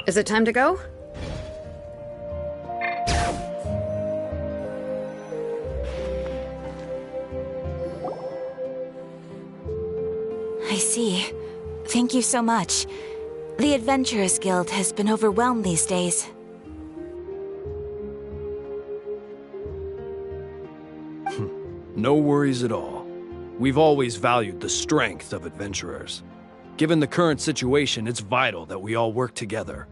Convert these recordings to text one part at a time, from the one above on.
Is it time to go? I see. Thank you so much. The Adventurers Guild has been overwhelmed these days. No worries at all. We've always valued the strength of adventurers. Given the current situation, it's vital that we all work together.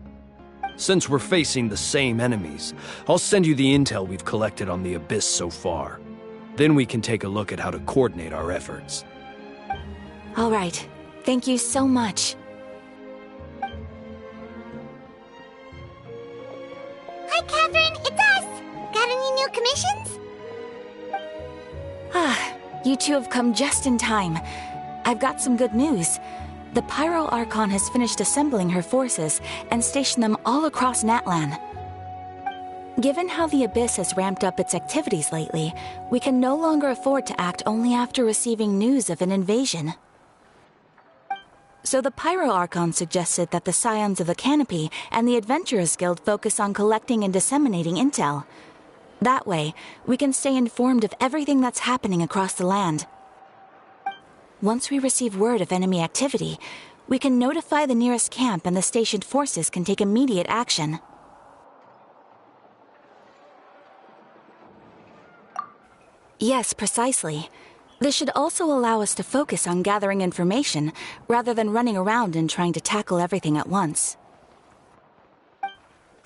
Since we're facing the same enemies, I'll send you the intel we've collected on the Abyss so far. Then we can take a look at how to coordinate our efforts. All right. Thank you so much. Hi, Catherine. It's us. Got any new commissions? You two have come just in time. I've got some good news. The Pyro Archon has finished assembling her forces and stationed them all across Natlan. Given how the Abyss has ramped up its activities lately, we can no longer afford to act only after receiving news of an invasion. So the Pyro Archon suggested that the Scions of the Canopy and the Adventurers Guild focus on collecting and disseminating intel. That way, we can stay informed of everything that's happening across the land. Once we receive word of enemy activity, we can notify the nearest camp and the stationed forces can take immediate action. Yes, precisely. This should also allow us to focus on gathering information, rather than running around and trying to tackle everything at once.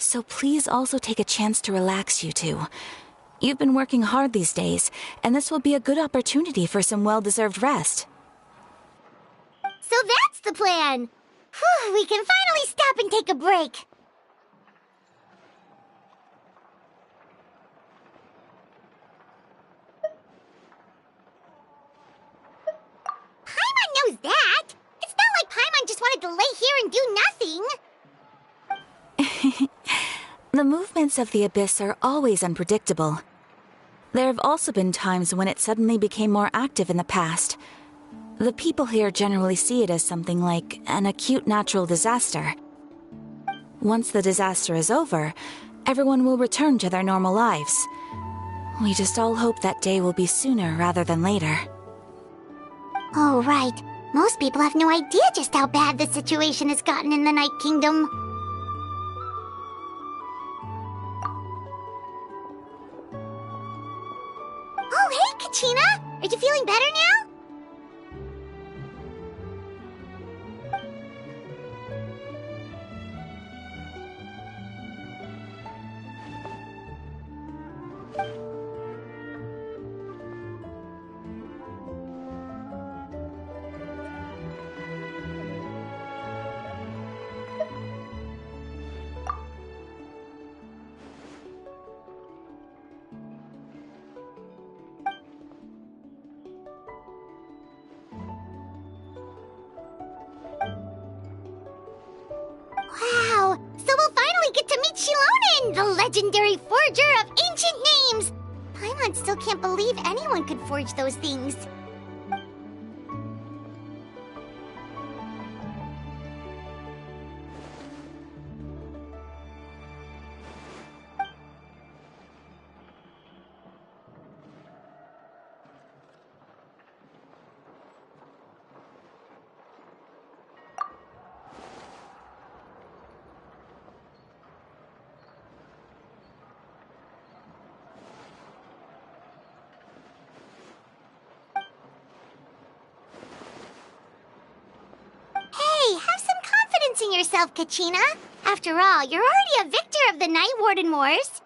So please also take a chance to relax, you two. You've been working hard these days, and this will be a good opportunity for some well-deserved rest. So that's the plan. Whew, we can finally stop and take a break. Paimon knows that. It's not like Paimon just wanted to lay here and do nothing. The movements of the Abyss are always unpredictable. There have also been times when it suddenly became more active in the past. The people here generally see it as something like an acute natural disaster. Once the disaster is over, everyone will return to their normal lives. We just all hope that day will be sooner rather than later. Oh, right. Most people have no idea just how bad the situation has gotten in the Night Kingdom. Oh, hey, Kachina! Are you feeling better now? Wow! So we'll finally get to meet Shilonen, the legendary forger of ancient names! Paimon still can't believe anyone could forge those things. Hey, have some confidence in yourself, Kachina. After all, you're already a victor of the Night Warden Wars.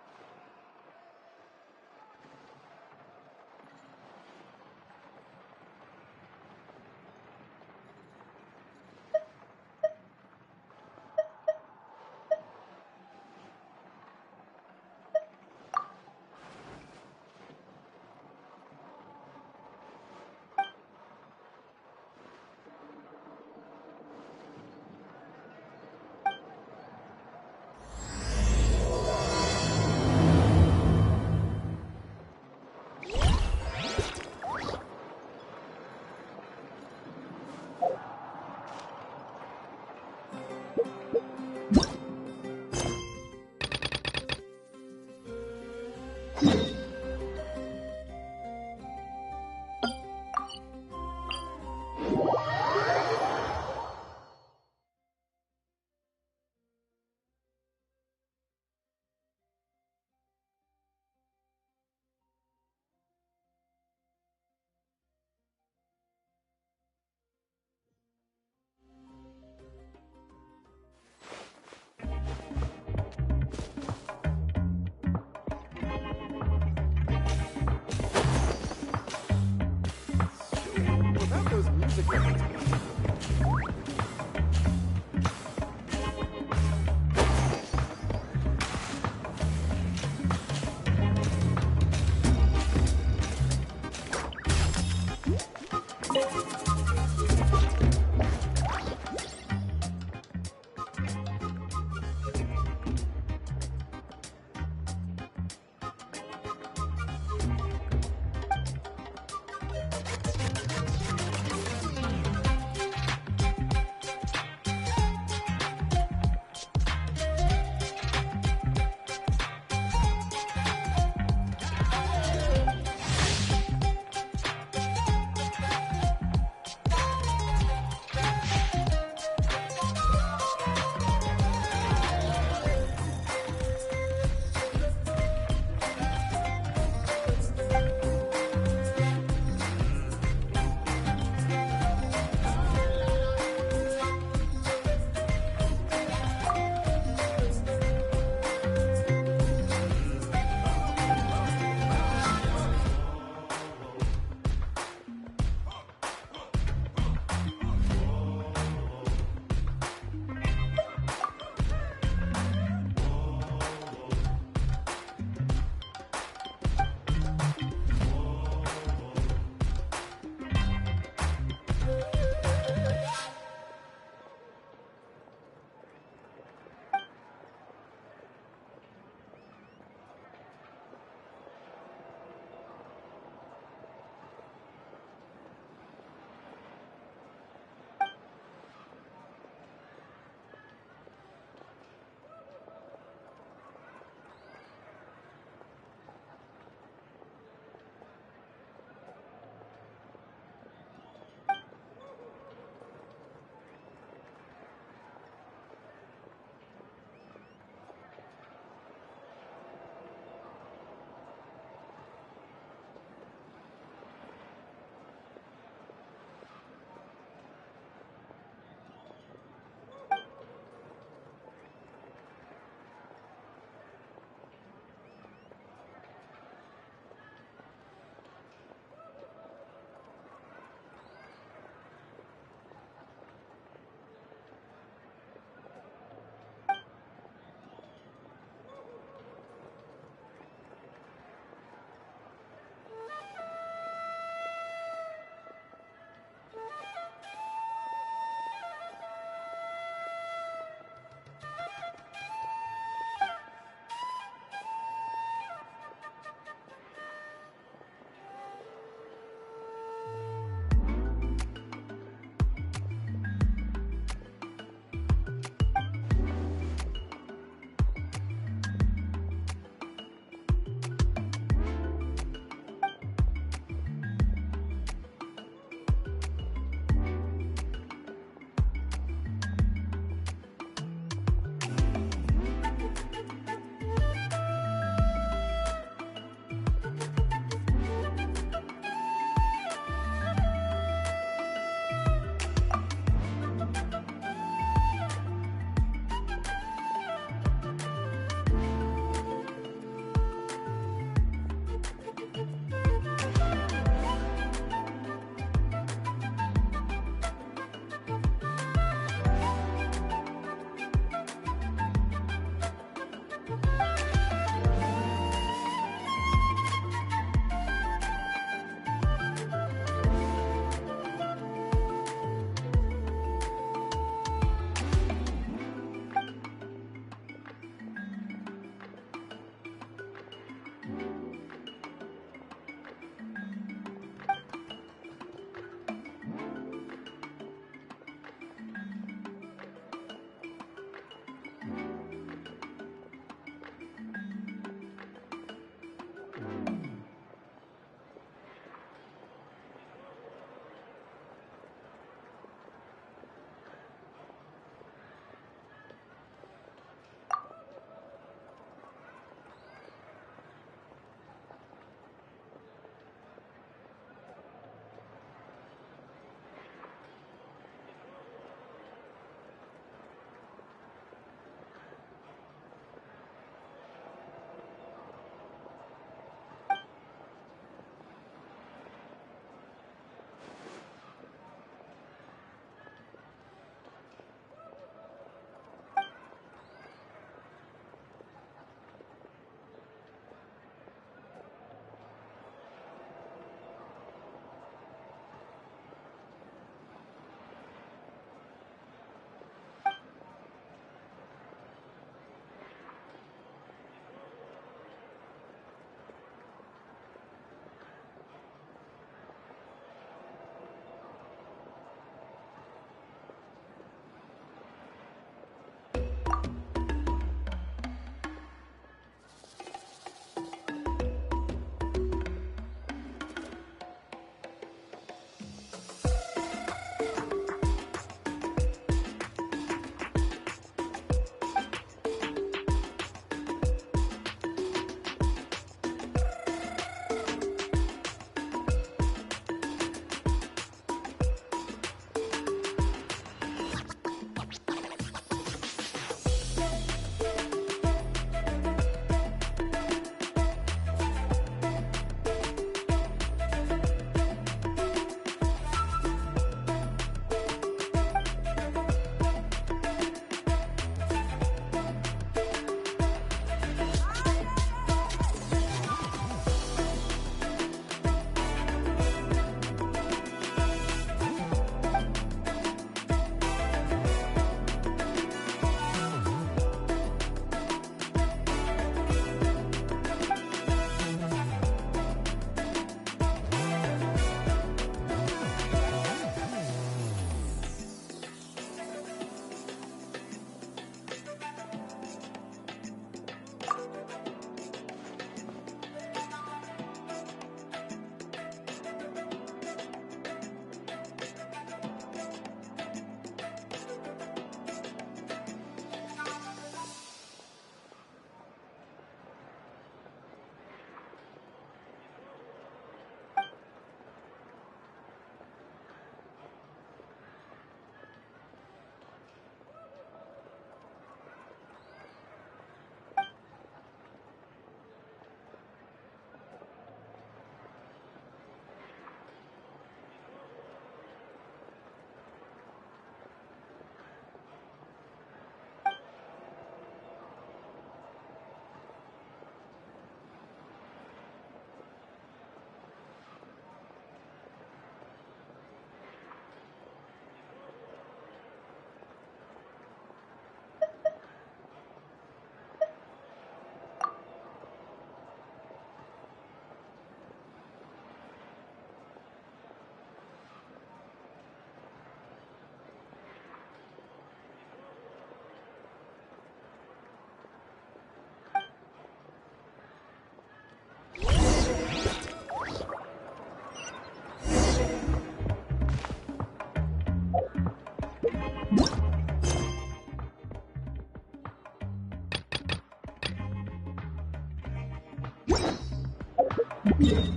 Ugh.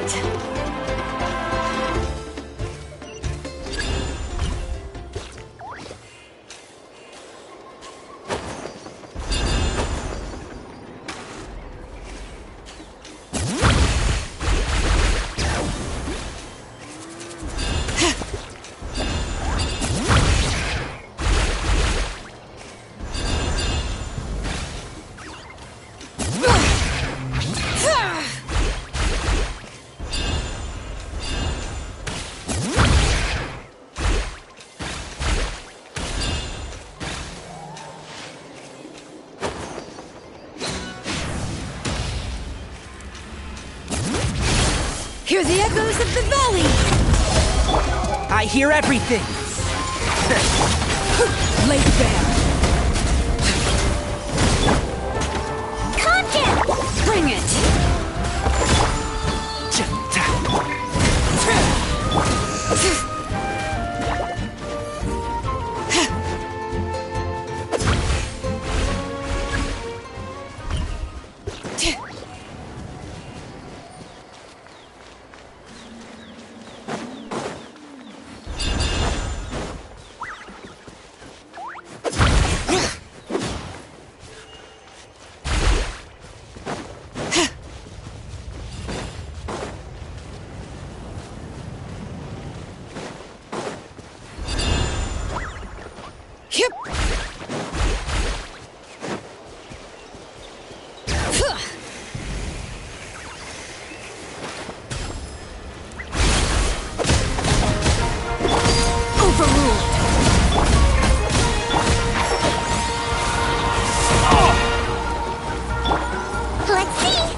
right. Hear the echoes of the valley! I hear everything! Late bear! Content! Bring it! Yep. Overruled. Let's see!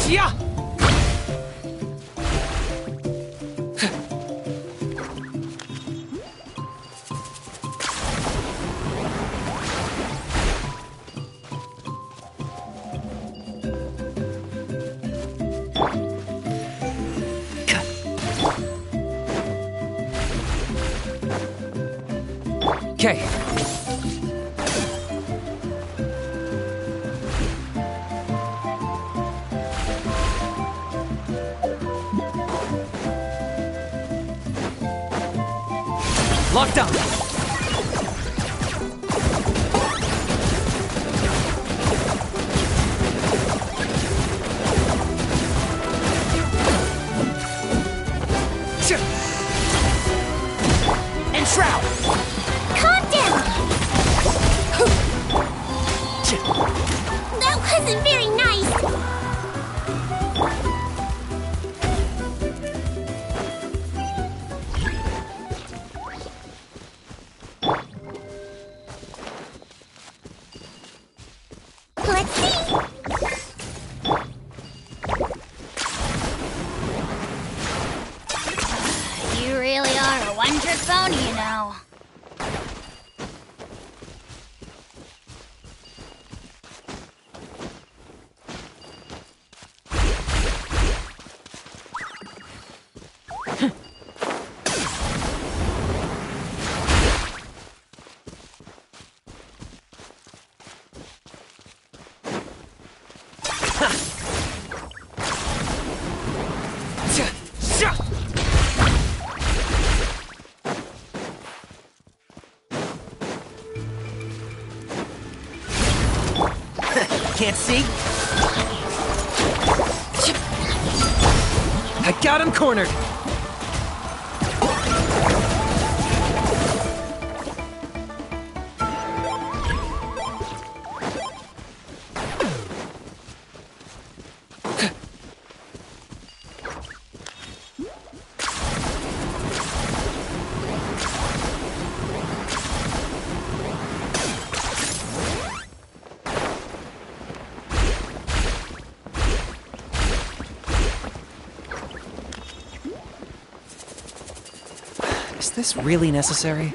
Yeah! Okay. Locked up. Enshroud. Calm down! That wasn't very nice! Let's see! You really are a one-trick pony, you know. Can't see? I got him cornered! Is this really necessary?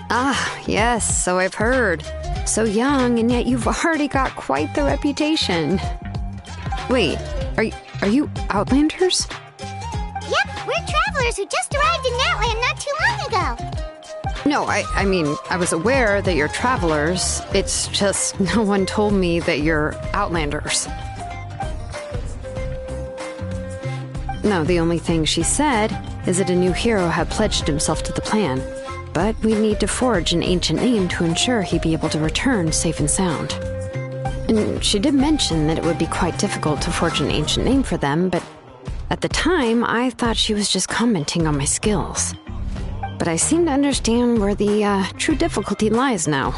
Ah, yes, so I've heard. So young, and yet you've already got quite the reputation. Wait, are you Outlanders? Yep, we're travelers who just arrived in Natlan not too long ago. No, I mean, I was aware that you're travelers. It's just no one told me that you're outlanders. No, the only thing she said is that a new hero had pledged himself to the plan. But we need to forge an ancient name to ensure he'd be able to return safe and sound. And she did mention that it would be quite difficult to forge an ancient name for them, but at the time, I thought she was just commenting on my skills. But I seem to understand where the true difficulty lies now.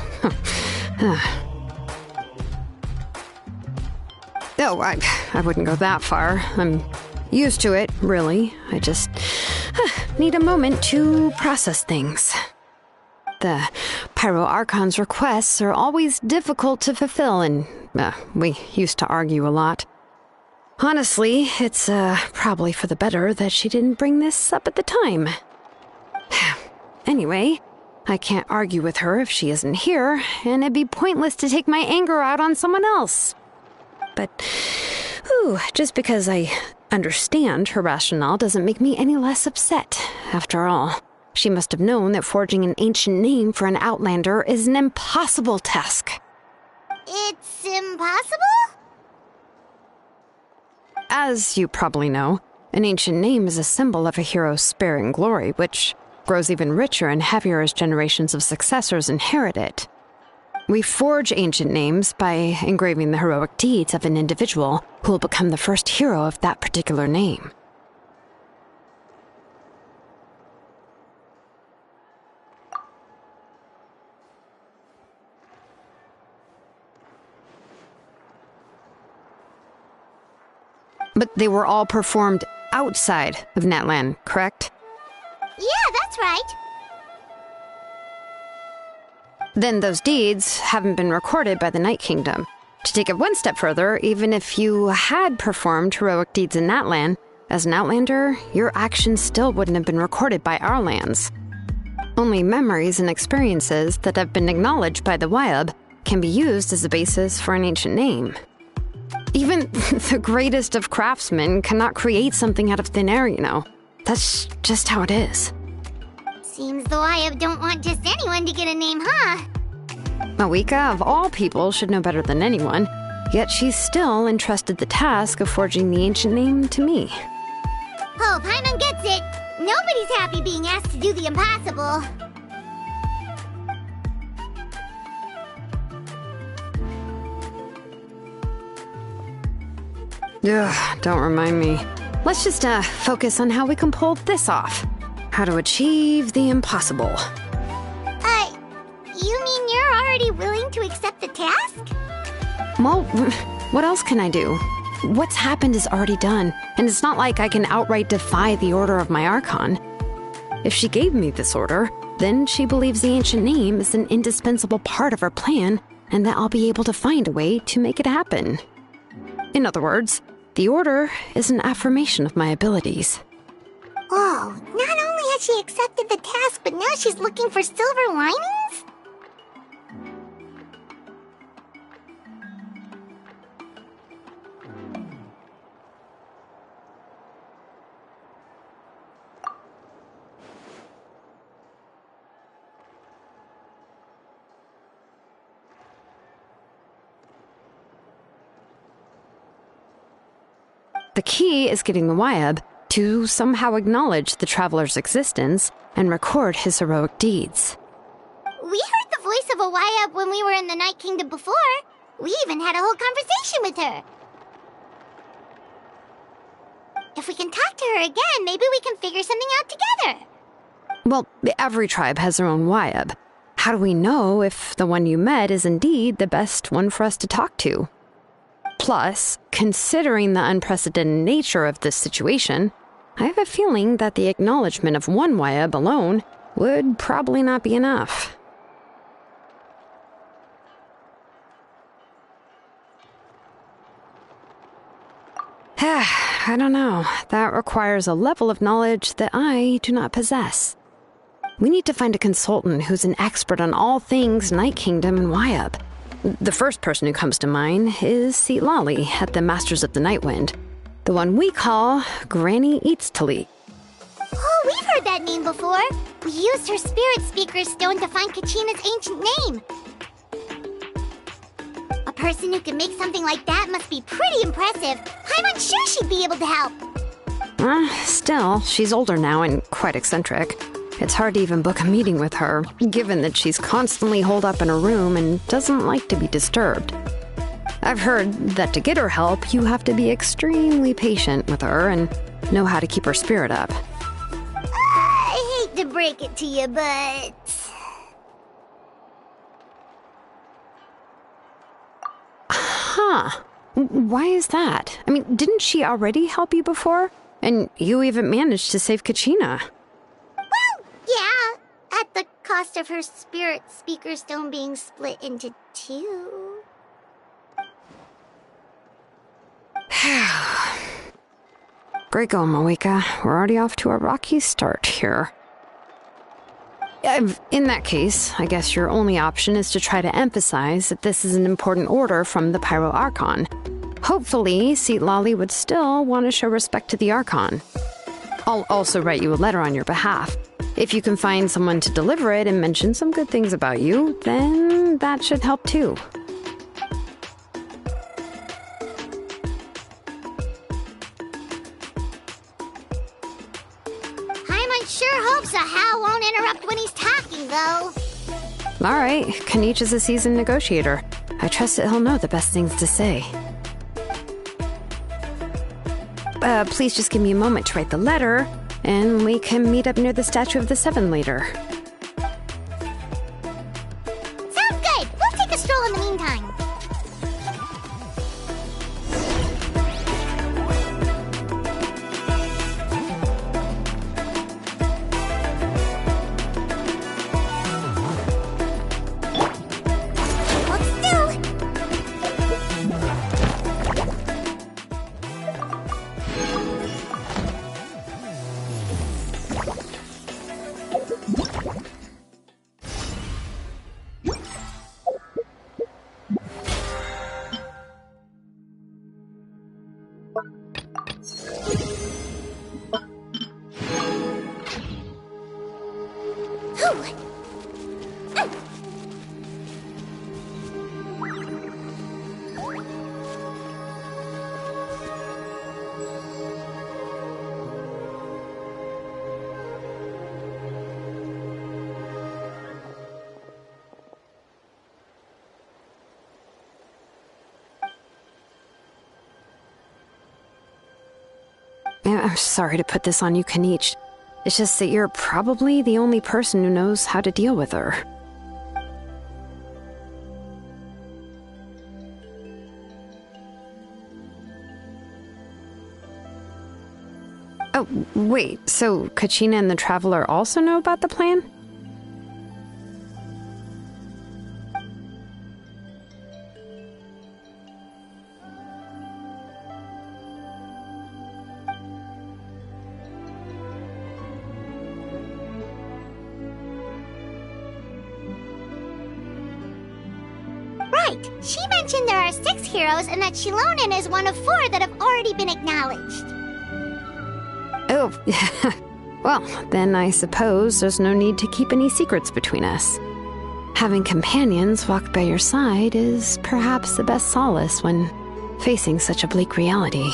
Oh, I wouldn't go that far. I'm used to it, really. I just need a moment to process things. The Pyro Archon's requests are always difficult to fulfill, and we used to argue a lot. Honestly, it's probably for the better that she didn't bring this up at the time. Anyway, I can't argue with her if she isn't here, and it'd be pointless to take my anger out on someone else. But, just because I understand her rationale doesn't make me any less upset. After all, she must have known that forging an ancient name for an outlander is an impossible task. It's impossible? As you probably know, an ancient name is a symbol of a hero's spirit and glory, which grows even richer and heavier as generations of successors inherit it. We forge ancient names by engraving the heroic deeds of an individual who will become the first hero of that particular name. But they were all performed outside of Natlan, correct? Yeah, that's right. Then those deeds haven't been recorded by the Night Kingdom. To take it one step further, even if you had performed heroic deeds in Natlan, as an outlander, your actions still wouldn't have been recorded by our lands. Only memories and experiences that have been acknowledged by the Wyab can be used as a basis for an ancient name. Even the greatest of craftsmen cannot create something out of thin air, you know. That's just how it is. Seems the Wyab don't want just anyone to get a name, huh? Mawika, of all people, should know better than anyone, yet she's still entrusted the task of forging the ancient name to me. Oh, Paimon gets it. Nobody's happy being asked to do the impossible. Ugh, don't remind me. Let's just focus on how we can pull this off. How to achieve the impossible. You mean you're already willing to accept the task? Well, what else can I do? What's happened is already done, and it's not like I can outright defy the order of my Archon. If she gave me this order, then she believes the ancient name is an indispensable part of her plan, and that I'll be able to find a way to make it happen. In other words, the order is an affirmation of my abilities. Whoa, not only has she accepted the task, but now she's looking for silver linings? The key is getting the Wyab to somehow acknowledge the traveler's existence and record his heroic deeds. We heard the voice of a Wyab when we were in the Night Kingdom before. We even had a whole conversation with her. If we can talk to her again, maybe we can figure something out together. Well, every tribe has their own Wyab. How do we know if the one you met is indeed the best one for us to talk to? Plus, considering the unprecedented nature of this situation, I have a feeling that the acknowledgement of one Wyab alone would probably not be enough. I don't know. That requires a level of knowledge that I do not possess. We need to find a consultant who's an expert on all things Night Kingdom and Wyab. The first person who comes to mind is Seatlali at the Masters of the Nightwind, the one we call Granny Eats to Leak. Oh, we've heard that name before. We used her spirit speaker stone to find Kachina's ancient name. A person who can make something like that must be pretty impressive. I'm unsure she'd be able to help. Still, she's older now and quite eccentric. It's hard to even book a meeting with her, given that she's constantly holed up in her room and doesn't like to be disturbed. I've heard that to get her help, you have to be extremely patient with her and know how to keep her spirit up. I hate to break it to you, but... Huh. Why is that? I mean, didn't she already help you before? And you even managed to save Kachina. Well, yeah. At the cost of her spirit speaker stone being split into two. Great going, Moeka. We're already off to a rocky start here. In that case, I guess your only option is to try to emphasize that this is an important order from the Pyro Archon. Hopefully, Citlali would still want to show respect to the Archon. I'll also write you a letter on your behalf. If you can find someone to deliver it and mention some good things about you, then that should help too. Sure hope Sahel won't interrupt when he's talking, though. All right, Kanich is a seasoned negotiator. I trust that he'll know the best things to say. Please just give me a moment to write the letter, and we can meet up near the Statue of the Seven later. Sounds good! We'll take a stroll in the meantime. I'm sorry to put this on you, Kanich. It's just that you're probably the only person who knows how to deal with her. Oh, wait, so Kachina and the Traveler also know about the plan? She mentioned there are 6 heroes and that Xilonen is one of 4 that have already been acknowledged. Oh, well, then I suppose there's no need to keep any secrets between us. Having companions walk by your side is perhaps the best solace when facing such a bleak reality.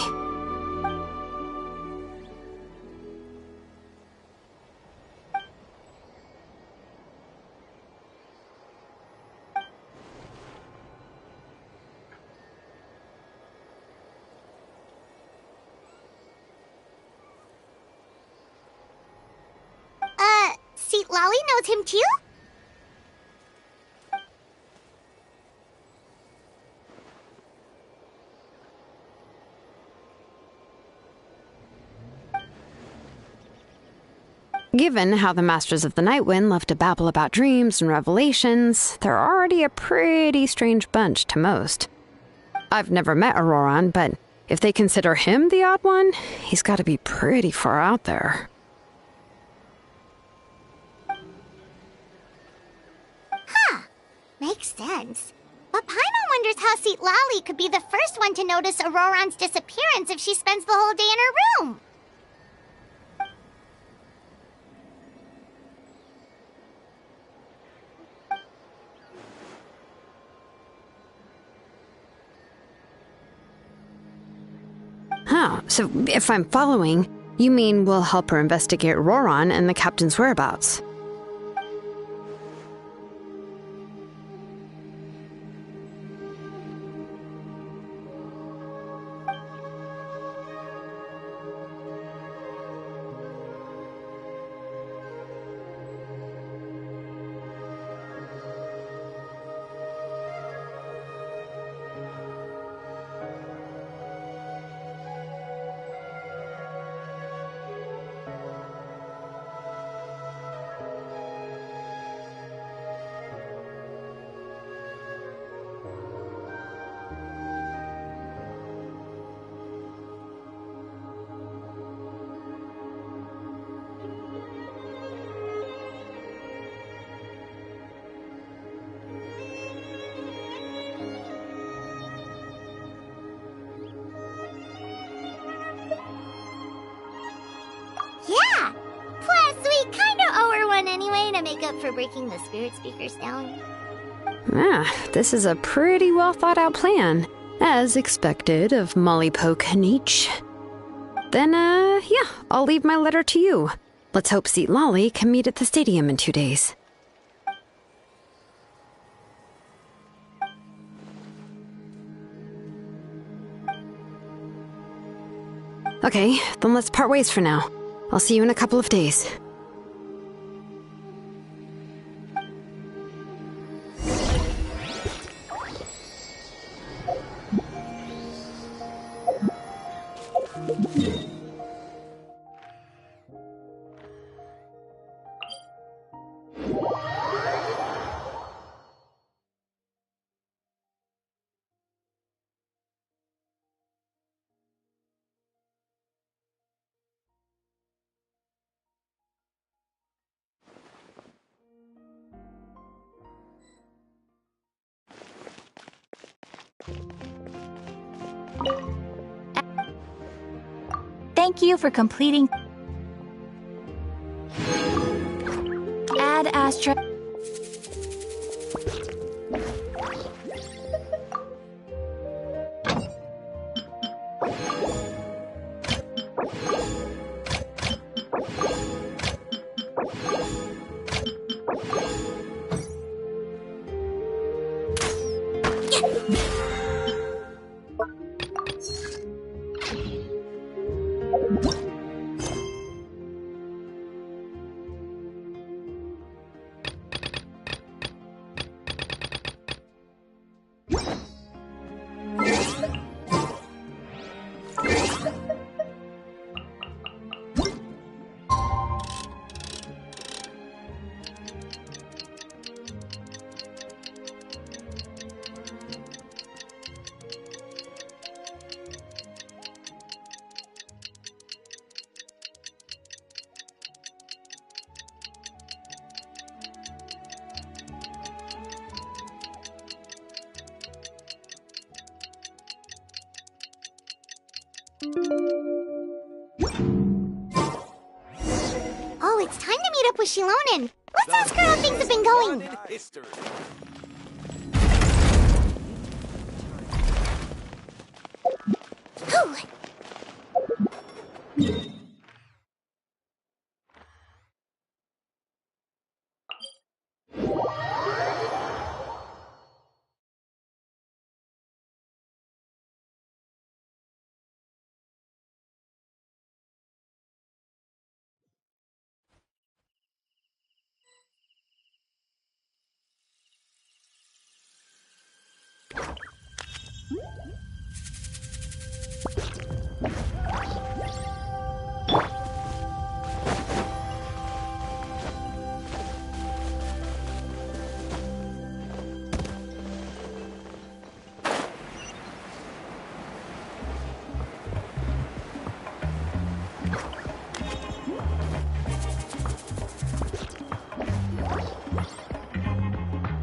Citlali knows him too? Given how the Masters of the Nightwind love to babble about dreams and revelations, they're already a pretty strange bunch to most. I've never met Auroran, but if they consider him the odd one, he's got to be pretty far out there. Makes sense. But Paimon wonders how Citlali could be the first one to notice Auroran's disappearance if she spends the whole day in her room. Oh, so if I'm following, you mean we'll help her investigate Roron and the captain's whereabouts? Yeah! Plus, we kinda owe her one anyway to make up for breaking the spirit speakers down. This is a pretty well thought out plan, as expected of Molly Poke Nietzsche. Then, yeah, I'll leave my letter to you. Let's hope Seat Lolly can meet at the stadium in 2 days. Okay, then let's part ways for now. I'll see you in a couple of days. Thank you for completing Ad Astra. Oh, it's time to meet up with Shilonen. Let's ask her how things have been going. Whew.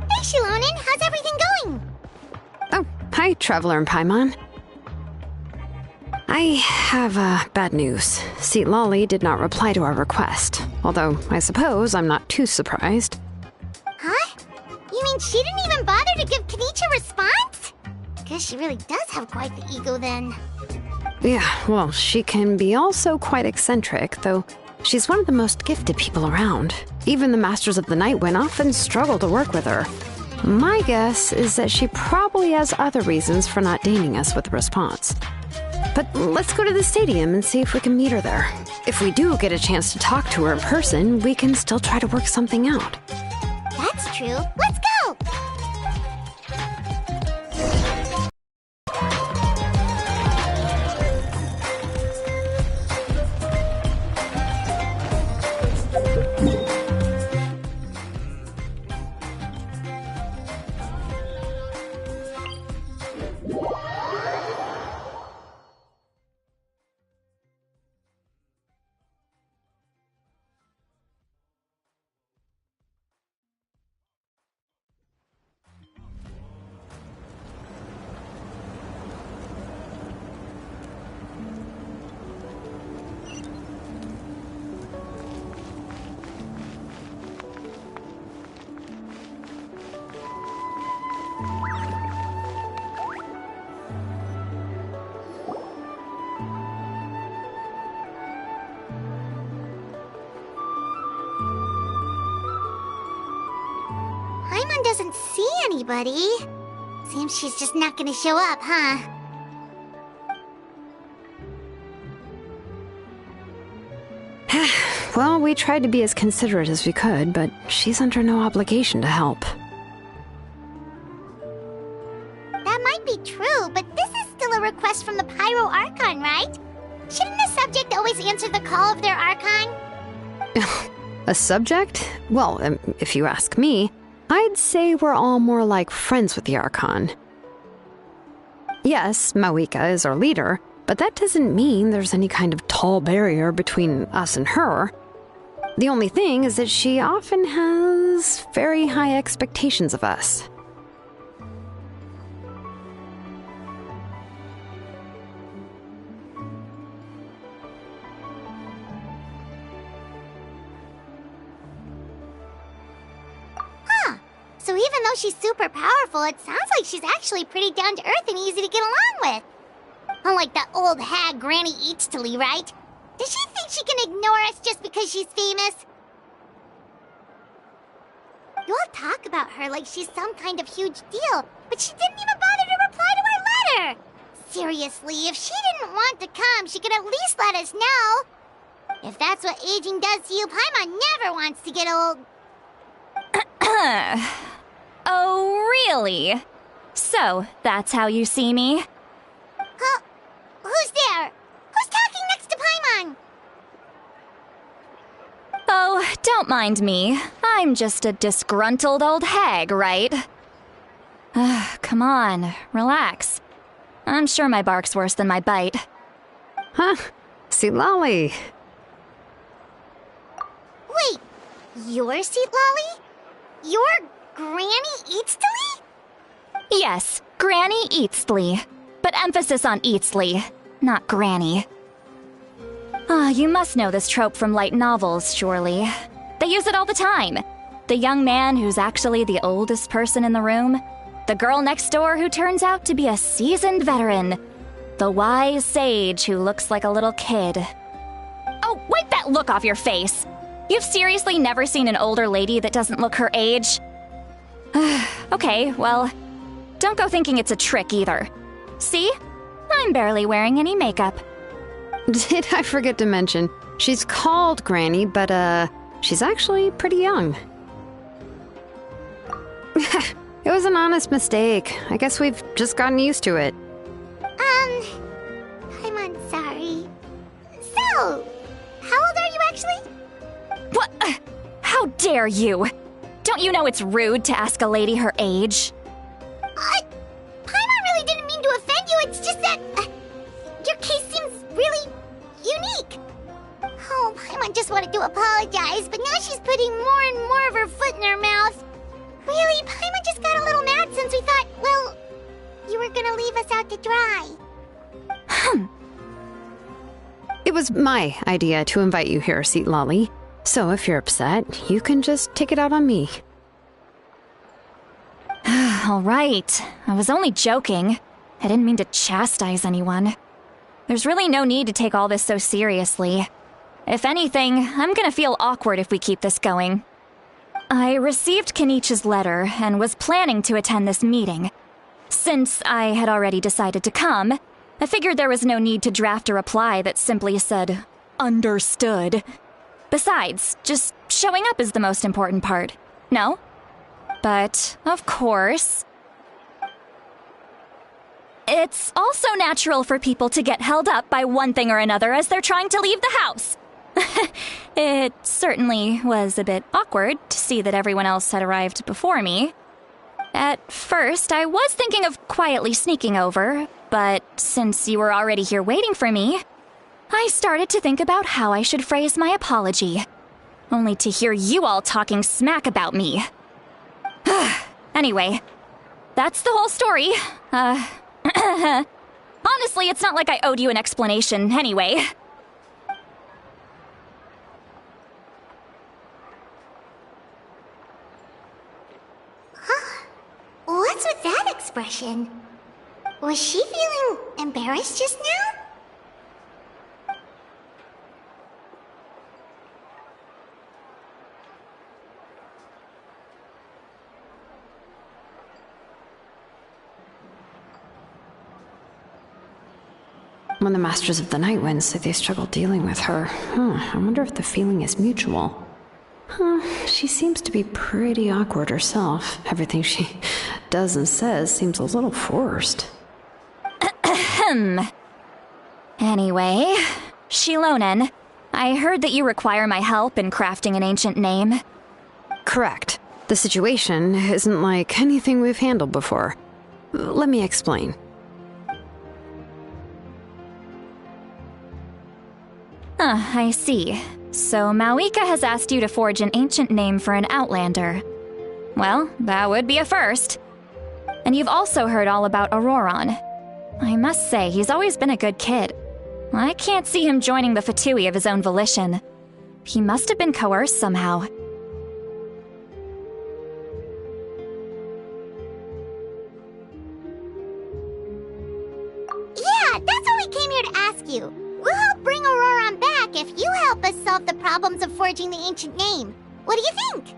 Hey, Shilonen, how's everything going? Oh, hi, Traveler and Paimon. I have, bad news. Seat Lolly did not reply to our request, although I suppose I'm not too surprised. Huh? You mean she didn't even bother to give Kenichi a response? Guess she really does have quite the ego then. Yeah, well, she can be also quite eccentric, though she's one of the most gifted people around. Even the Masters of the Night Wind often struggle to work with her. My guess is that she probably has other reasons for not deigning us with a response. But let's go to the stadium and see if we can meet her there. If we do get a chance to talk to her in person, we can still try to work something out. That's true. Let's go! Paimon doesn't see anybody. Seems she's just not gonna show up, huh? Well, we tried to be as considerate as we could, but she's under no obligation to help. That might be true, but this is still a request from the Pyro Archon, right? Shouldn't a subject always answer the call of their Archon? A subject? Well, if you ask me, I'd say we're all more like friends with the Archon. Yes, Mawika is our leader, but that doesn't mean there's any kind of tall barrier between us and her. The only thing is that she often has very high expectations of us. So even though she's super powerful, it sounds like she's actually pretty down to earth and easy to get along with. Unlike that old hag Granny Eachtley, right? Does she think she can ignore us just because she's famous? You all talk about her like she's some kind of huge deal, but she didn't even bother to reply to our letter! Seriously, if she didn't want to come, she could at least let us know. If that's what aging does to you, Paimon never wants to get old. Oh, really? So, that's how you see me? Huh? Who's there? Who's talking next to Paimon? Oh, don't mind me. I'm just a disgruntled old hag, right? Come on, relax. I'm sure my bark's worse than my bite. Huh? Seatlali. Wait, you're Seatlali? You're Granny Eastly? Yes, Granny Eastly. But emphasis on Eastly, not Granny. You must know this trope from light novels, surely. They use it all the time. The young man who's actually the oldest person in the room. The girl next door who turns out to be a seasoned veteran. The wise sage who looks like a little kid. Oh, wipe that look off your face! You've seriously never seen an older lady that doesn't look her age? Okay, well, don't go thinking it's a trick either. See? I'm barely wearing any makeup. Did I forget to mention, she's called Granny, but she's actually pretty young. It was an honest mistake. I guess we've just gotten used to it. I'm sorry. So, how old are you actually? What? How dare you? Don't you know it's rude to ask a lady her age? Paimon really didn't mean to offend you, it's just that your case seems really unique. Oh, Paimon just wanted to apologize, but now she's putting more and more of her foot in her mouth. Really, Paimon just got a little mad since we thought, well, you were gonna leave us out to dry. It was my idea to invite you here, Seatlali. So if you're upset, you can just take it out on me. All right. I was only joking. I didn't mean to chastise anyone. There's really no need to take all this so seriously. If anything, I'm gonna feel awkward if we keep this going. I received Kenichi's letter and was planning to attend this meeting. Since I had already decided to come, I figured there was no need to draft a reply that simply said, "Understood." Besides, just showing up is the most important part, no? But, of course, it's also natural for people to get held up by one thing or another as they're trying to leave the house. It certainly was a bit awkward to see that everyone else had arrived before me. At first, I was thinking of quietly sneaking over, but since you were already here waiting for me, I started to think about how I should phrase my apology, only to hear you all talking smack about me. Anyway, that's the whole story. Honestly, it's not like I owed you an explanation anyway. What's with that expression? Was she feeling embarrassed just now? When the Masters of the Night Wind say they struggle dealing with her, I wonder if the feeling is mutual. She seems to be pretty awkward herself. Everything she does and says seems a little forced. Anyway, Shilonen, I heard that you require my help in crafting an ancient name. Correct. The situation isn't like anything we've handled before. Let me explain. I see. So Mauika has asked you to forge an ancient name for an Outlander. Well, that would be a first. And you've also heard all about Auroron. I must say, he's always been a good kid. I can't see him joining the Fatui of his own volition. He must have been coerced somehow. Yeah, that's what we came here to ask you. We'll help bring Auroron back if you help us solve the problems of forging the ancient name. What do you think?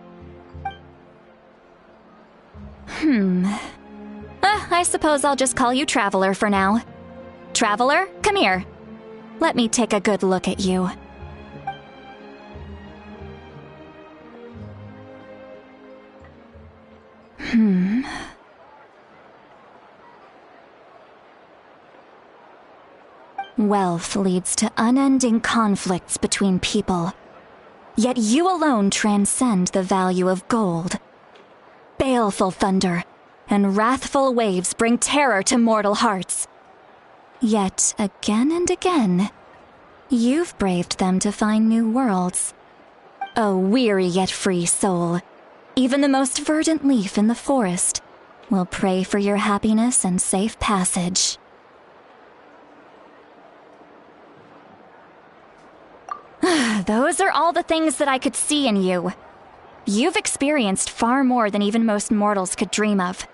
I suppose I'll just call you Traveler for now. Traveler, come here. Let me take a good look at you. Wealth leads to unending conflicts between people. Yet you alone transcend the value of gold. Baleful thunder and wrathful waves bring terror to mortal hearts. Yet again and again, you've braved them to find new worlds. A weary yet free soul, even the most verdant leaf in the forest will pray for your happiness and safe passage. Those are all the things that I could see in you. You've experienced far more than even most mortals could dream of.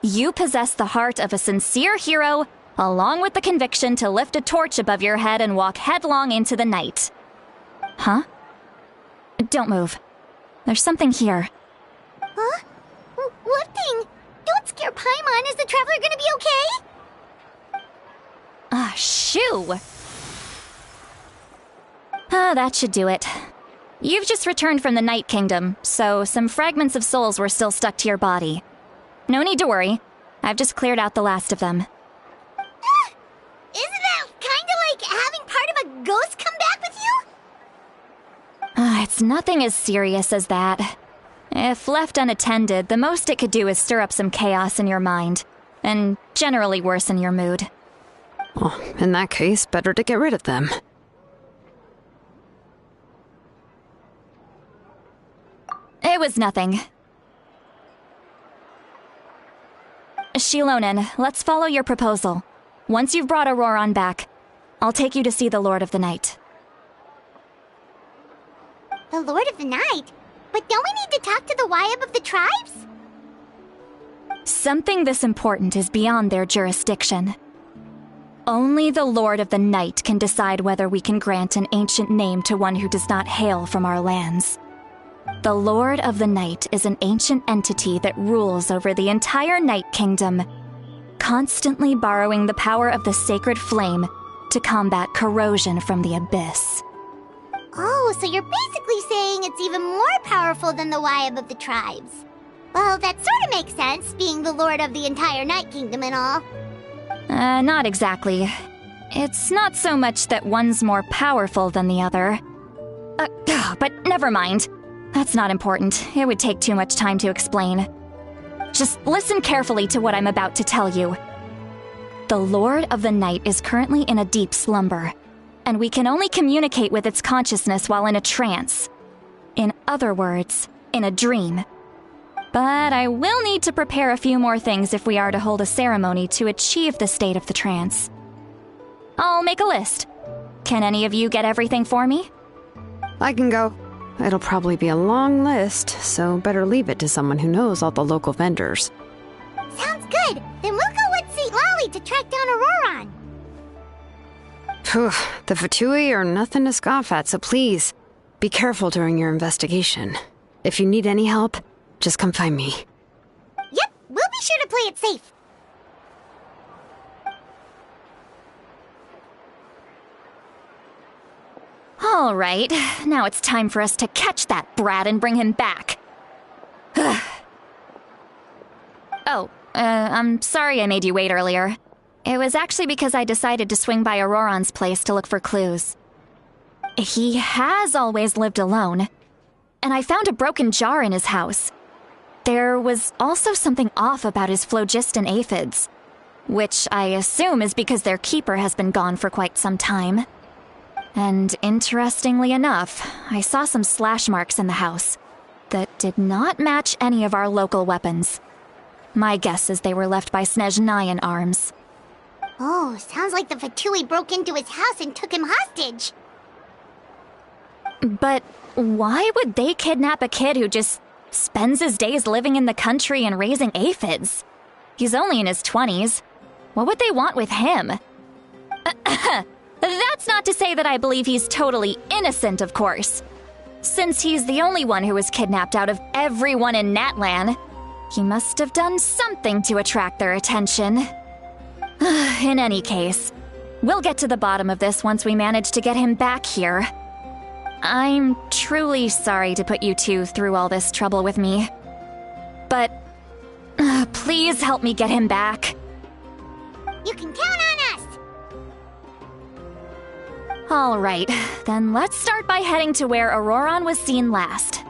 You possess the heart of a sincere hero, along with the conviction to lift a torch above your head and walk headlong into the night. Huh? Don't move. There's something here. Huh? What thing? Don't scare Paimon. Is the Traveler gonna be okay? Shoo! That should do it. You've just returned from the Night Kingdom, so some fragments of souls were still stuck to your body. No need to worry. I've just cleared out the last of them. Isn't that kinda like having part of a ghost come back with you? It's nothing as serious as that. If left unattended, the most it could do is stir up some chaos in your mind, and generally worsen your mood. Well, in that case, better to get rid of them. It was nothing. Shilonen, let's follow your proposal. Once you've brought Auroron back, I'll take you to see the Lord of the Night. The Lord of the Night? But don't we need to talk to the Wayab of the tribes? Something this important is beyond their jurisdiction. Only the Lord of the Night can decide whether we can grant an ancient name to one who does not hail from our lands. The Lord of the Night is an ancient entity that rules over the entire Night Kingdom, constantly borrowing the power of the sacred flame to combat corrosion from the abyss. Oh, so you're basically saying it's even more powerful than the Wyeb of the tribes. Well, that sort of makes sense, being the lord of the entire Night Kingdom and all. Not exactly. It's not so much that one's more powerful than the other. But never mind. That's not important. It would take too much time to explain. Just listen carefully to what I'm about to tell you. The Lord of the Night is currently in a deep slumber, and we can only communicate with its consciousness while in a trance. In other words, in a dream. But I will need to prepare a few more things if we are to hold a ceremony to achieve the state of the trance. I'll make a list. Can any of you get everything for me? I can go. It'll probably be a long list, so better leave it to someone who knows all the local vendors. Sounds good. Then we'll go with St. Lolly to track down Auroron. Phew, the Fatui are nothing to scoff at, so please, be careful during your investigation. If you need any help, just come find me. Yep, we'll be sure to play it safe. All right, now it's time for us to catch that brat and bring him back. I'm sorry I made you wait earlier. It was actually because I decided to swing by Auroron's place to look for clues. He has always lived alone, and I found a broken jar in his house. There was also something off about his phlogiston aphids, which I assume is because their keeper has been gone for quite some time. And interestingly enough, I saw some slash marks in the house that did not match any of our local weapons. My guess is they were left by Snezhnayan arms. Oh, sounds like the Fatui broke into his house and took him hostage. But why would they kidnap a kid who just spends his days living in the country and raising aphids? He's only in his 20s. What would they want with him? That's not to say that I believe he's totally innocent, of course. Since he's the only one who was kidnapped out of everyone in Natlan, he must have done something to attract their attention. In any case, we'll get to the bottom of this once we manage to get him back here. I'm truly sorry to put you two through all this trouble with me. But please help me get him back. You can count on us! All right, then let's start by heading to where Auroron was seen last.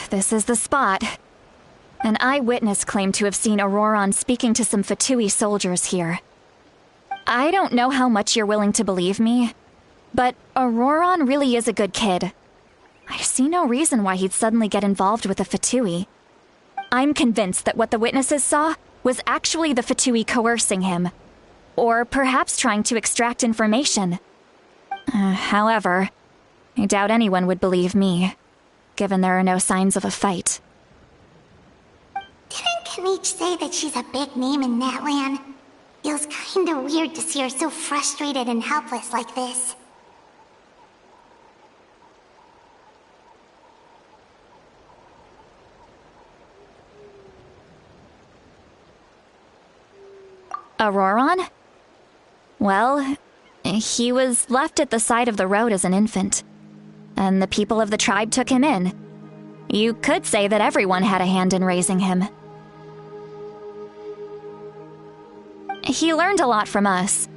This is the spot. An eyewitness claimed to have seen Auroron speaking to some Fatui soldiers here. I don't know how much you're willing to believe me, but Auroron really is a good kid. I see no reason why he'd suddenly get involved with a Fatui. I'm convinced that what the witnesses saw was actually the Fatui coercing him, or perhaps trying to extract information. However, I doubt anyone would believe me, given there are no signs of a fight. Didn't Knight say that she's a big name in Natlan? Feels kinda weird to see her so frustrated and helpless like this. Auroron? Well, he was left at the side of the road as an infant, and the people of the tribe took him in. You could say that everyone had a hand in raising him. He learned a lot from us,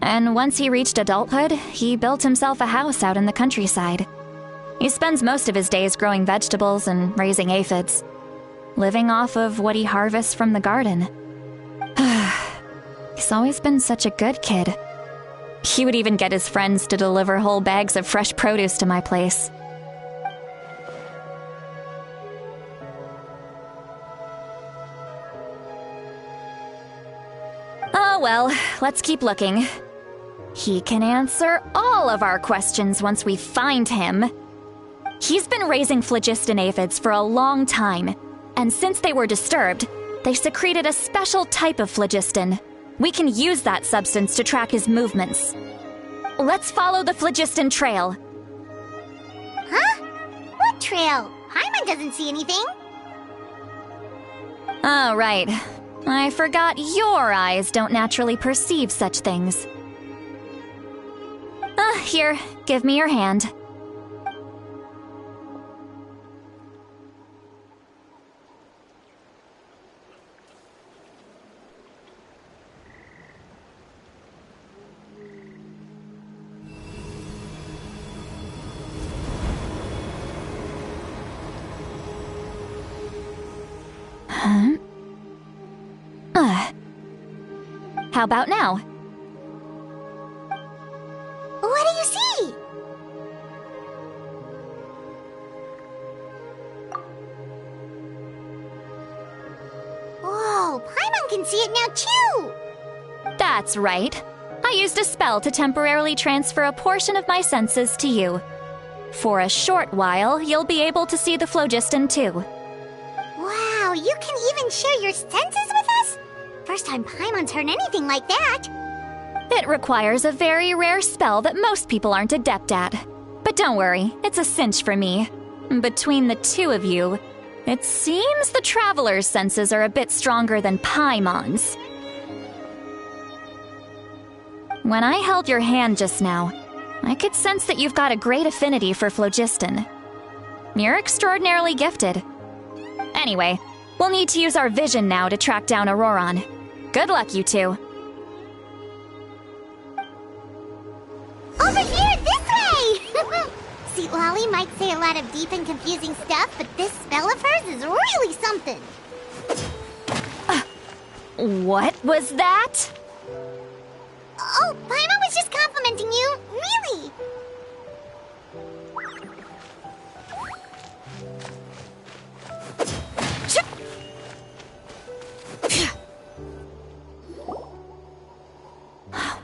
and once he reached adulthood, he built himself a house out in the countryside. He spends most of his days growing vegetables and raising aphids, living off of what he harvests from the garden. He's always been such a good kid. He would even get his friends to deliver whole bags of fresh produce to my place. Oh well, let's keep looking. He can answer all of our questions once we find him. He's been raising phlogiston aphids for a long time, and since they were disturbed, they secreted a special type of phlogiston. We can use that substance to track his movements. Let's follow the phlogiston trail. Huh? What trail? Paimon doesn't see anything. Oh, right. I forgot your eyes don't naturally perceive such things. Here, give me your hand. How about now? What do you see? Whoa, Paimon can see it now too! That's right. I used a spell to temporarily transfer a portion of my senses to you. For a short while, you'll be able to see the phlogiston too. Wow, you can even share your senses with us? First time Paimon's heard anything like that. It requires a very rare spell that most people aren't adept at. But don't worry, it's a cinch for me. Between the two of you, it seems the Traveler's senses are a bit stronger than Paimon's. When I held your hand just now, I could sense that you've got a great affinity for phlogiston. You're extraordinarily gifted. Anyway, we'll need to use our vision now to track down Auroron. Good luck, you two. Over here, this way! See, Lolly might say a lot of deep and confusing stuff, but this spell of hers is really something. What was that? Oh, Paimon was just complimenting you. Really.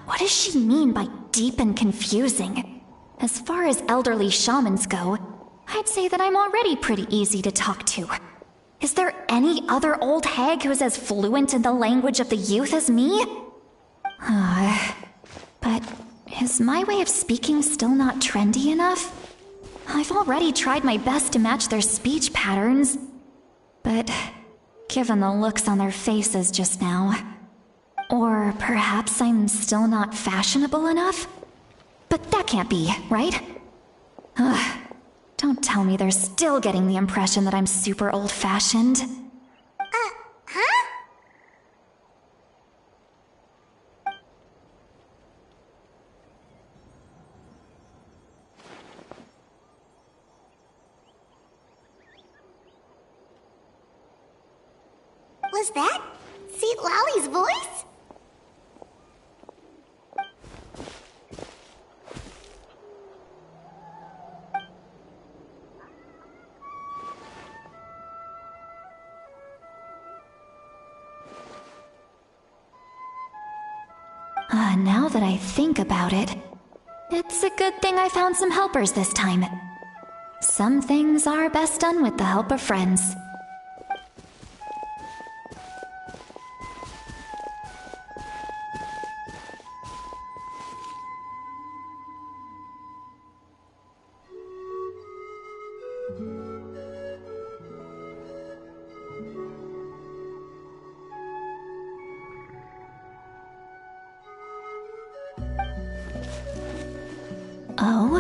What does she mean by deep and confusing? As far as elderly shamans go, I'd say that I'm already pretty easy to talk to. Is there any other old hag who's as fluent in the language of the youth as me? But is my way of speaking still not trendy enough? I've already tried my best to match their speech patterns. But given the looks on their faces just now... Or perhaps I'm still not fashionable enough? But that can't be, right? Don't tell me they're still getting the impression that I'm super old-fashioned. Huh? Was that St. Lally's voice? Now that I think about it, it's a good thing I found some helpers this time. Some things are best done with the help of friends. Oh?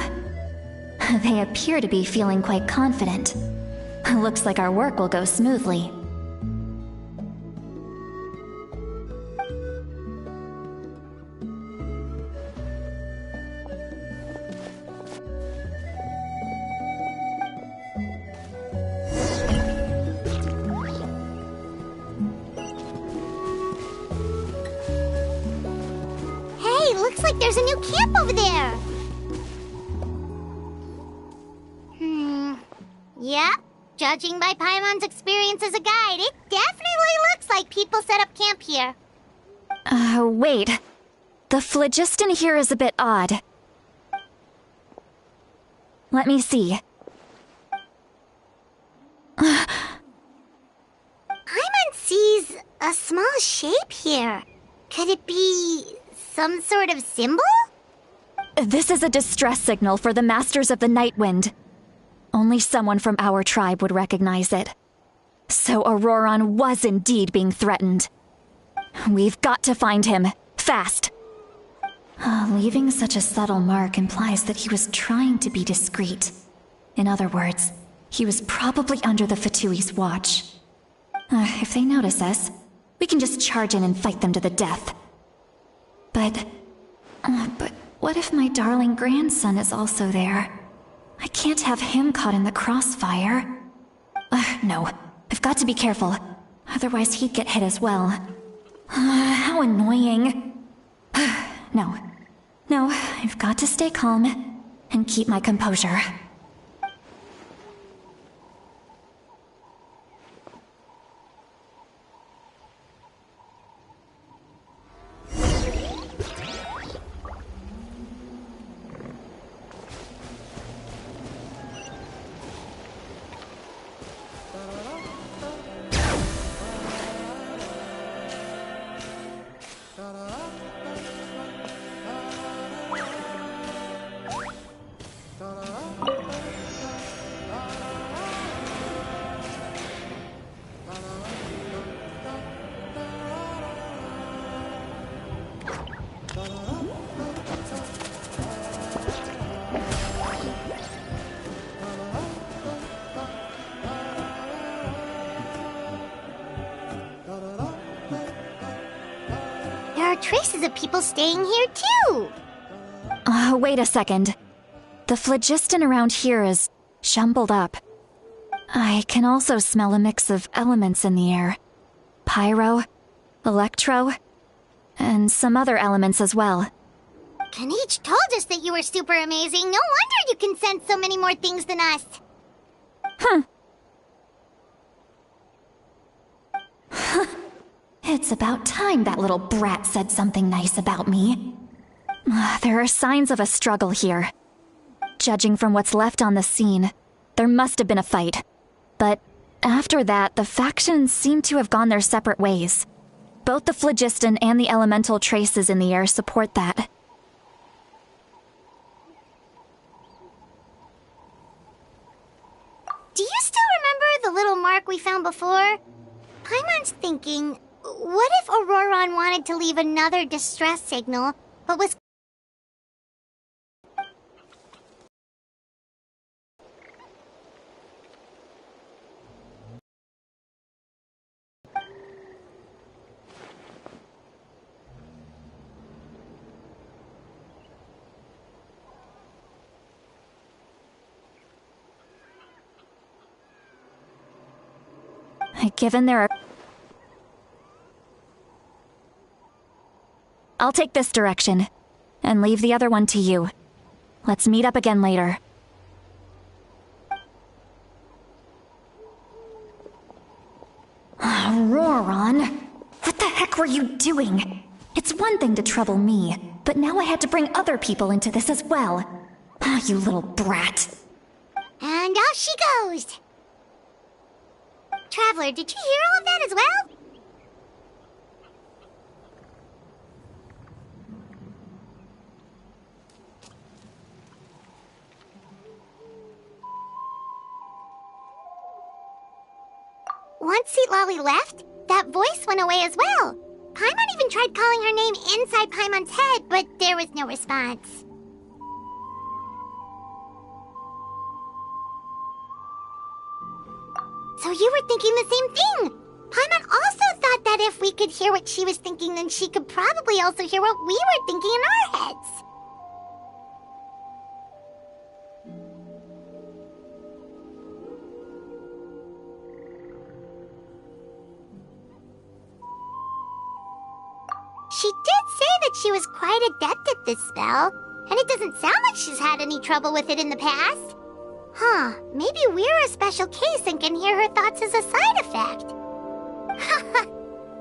They appear to be feeling quite confident. Looks like our work will go smoothly. Hey, looks like there's a new camp over there. Yep, judging by Paimon's experience as a guide, it definitely looks like people set up camp here. Wait. The phlogiston here is a bit odd. Let me see. Paimon sees a small shape here. Could it be some sort of symbol? This is a distress signal for the Masters of the Night Wind. Only someone from our tribe would recognize it. So Auroron was indeed being threatened. We've got to find him. Fast. Leaving such a subtle mark implies that he was trying to be discreet. In other words, he was probably under the Fatui's watch. If they notice us, we can just charge in and fight them to the death. But what if my darling grandson is also there? I can't have him caught in the crossfire. No, I've got to be careful. Otherwise he'd get hit as well. How annoying. No, I've got to stay calm and keep my composure. There are traces of people staying here too. Wait a second. The phlogiston around here is jumbled up. I can also smell a mix of elements in the air. Pyro, electro, and some other elements as well. Kanich told us that you were super amazing. No wonder you can sense so many more things than us. It's about time that little brat said something nice about me. There are signs of a struggle here. Judging from what's left on the scene, there must have been a fight. But after that, the factions seem to have gone their separate ways. Both the phlogiston and the elemental traces in the air support that. Do you still remember the little mark we found before? Paimon's thinking, what if Auroron wanted to leave another distress signal, but was... Given there are I'll take this direction, and leave the other one to you. Let's meet up again later. Roran, what the heck were you doing? It's one thing to trouble me, but now I had to bring other people into this as well. Ah, you little brat. And off she goes! Traveler, did you hear all of that as well? Once Seatlolly left, that voice went away as well. Paimon even tried calling her name inside Paimon's head, but there was no response. So you were thinking the same thing! Paimon also thought that if we could hear what she was thinking, then she could probably also hear what we were thinking in our heads. She did say that she was quite adept at this spell, and it doesn't sound like she's had any trouble with it in the past. Huh, maybe we're a special case and can hear her thoughts as a side effect.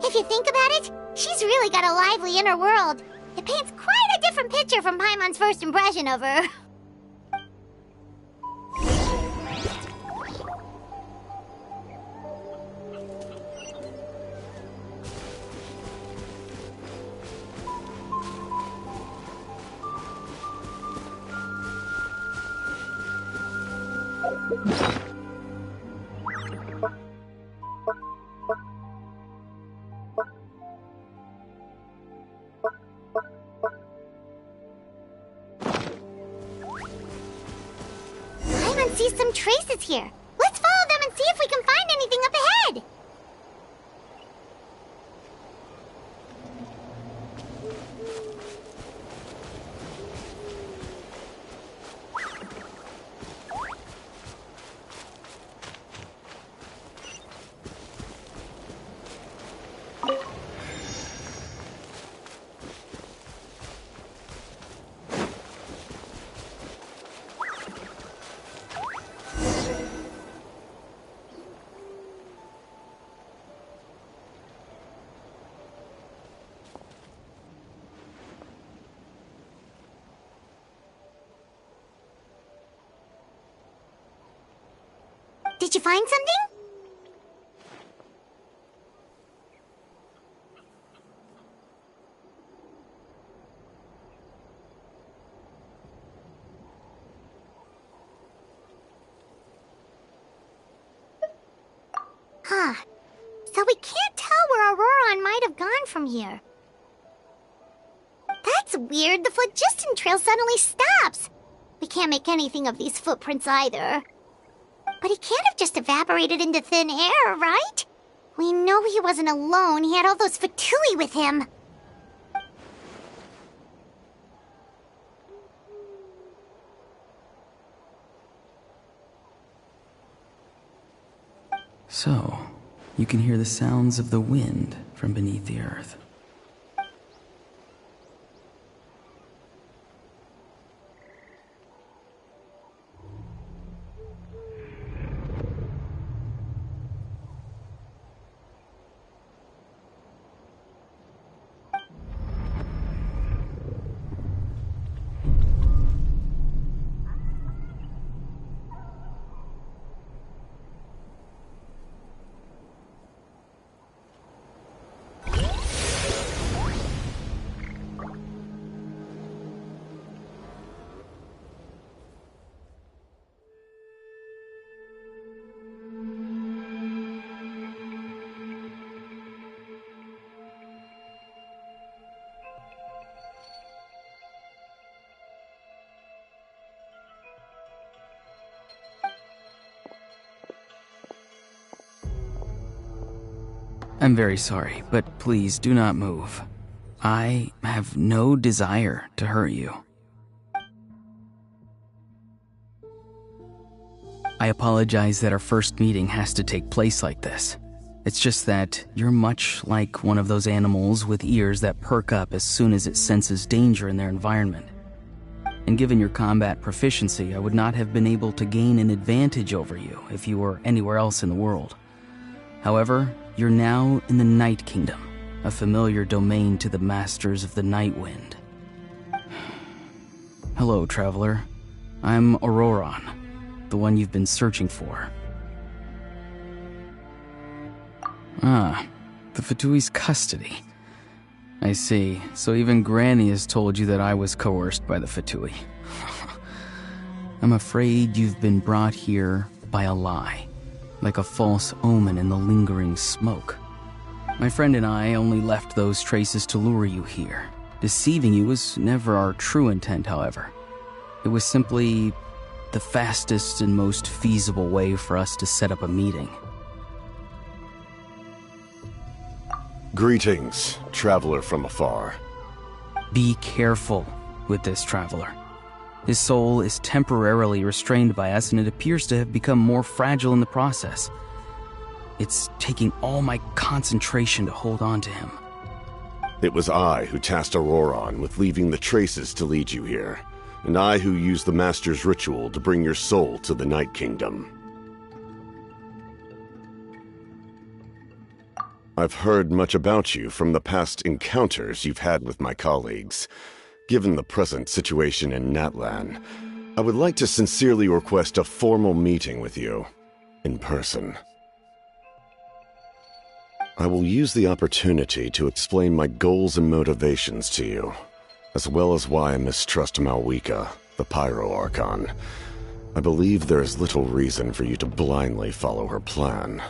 If you think about it, she's really got a lively inner world. It paints quite a different picture from Paimon's first impression of her. Paimon sees some traces here. Let's follow them and see if we can find anything up ahead. Did you find something? Huh. So we can't tell where Auroran might have gone from here. That's weird. The phlogiston trail suddenly stops. We can't make anything of these footprints either. But he can't have just evaporated into thin air, right? We know he wasn't alone. He had all those Fatui with him. So, you can hear the sounds of the wind from beneath the earth. I'm very sorry, but please do not move. I have no desire to hurt you. I apologize that our first meeting has to take place like this. It's just that you're much like one of those animals with ears that perk up as soon as it senses danger in their environment. And given your combat proficiency, I would not have been able to gain an advantage over you if you were anywhere else in the world. However, you're now in the Night Kingdom, a familiar domain to the Masters of the Night Wind. Hello, traveler. I'm Auroron, the one you've been searching for. Ah, the Fatui's custody. I see. So even Granny has told you that I was coerced by the Fatui. I'm afraid you've been brought here by a lie, like a false omen in the lingering smoke. My friend and I only left those traces to lure you here. Deceiving you was never our true intent, however. It was simply the fastest and most feasible way for us to set up a meeting. Greetings, traveler from afar. Be careful with this traveler. His soul is temporarily restrained by us, and it appears to have become more fragile in the process. It's taking all my concentration to hold on to him. It was I who tasked Auroron with leaving the traces to lead you here, and I who used the Master's ritual to bring your soul to the Night Kingdom. I've heard much about you from the past encounters you've had with my colleagues. Given the present situation in Natlan, I would like to sincerely request a formal meeting with you, in person. I will use the opportunity to explain my goals and motivations to you, as well as why I mistrust Malwika, the Pyro Archon. I believe there is little reason for you to blindly follow her plan.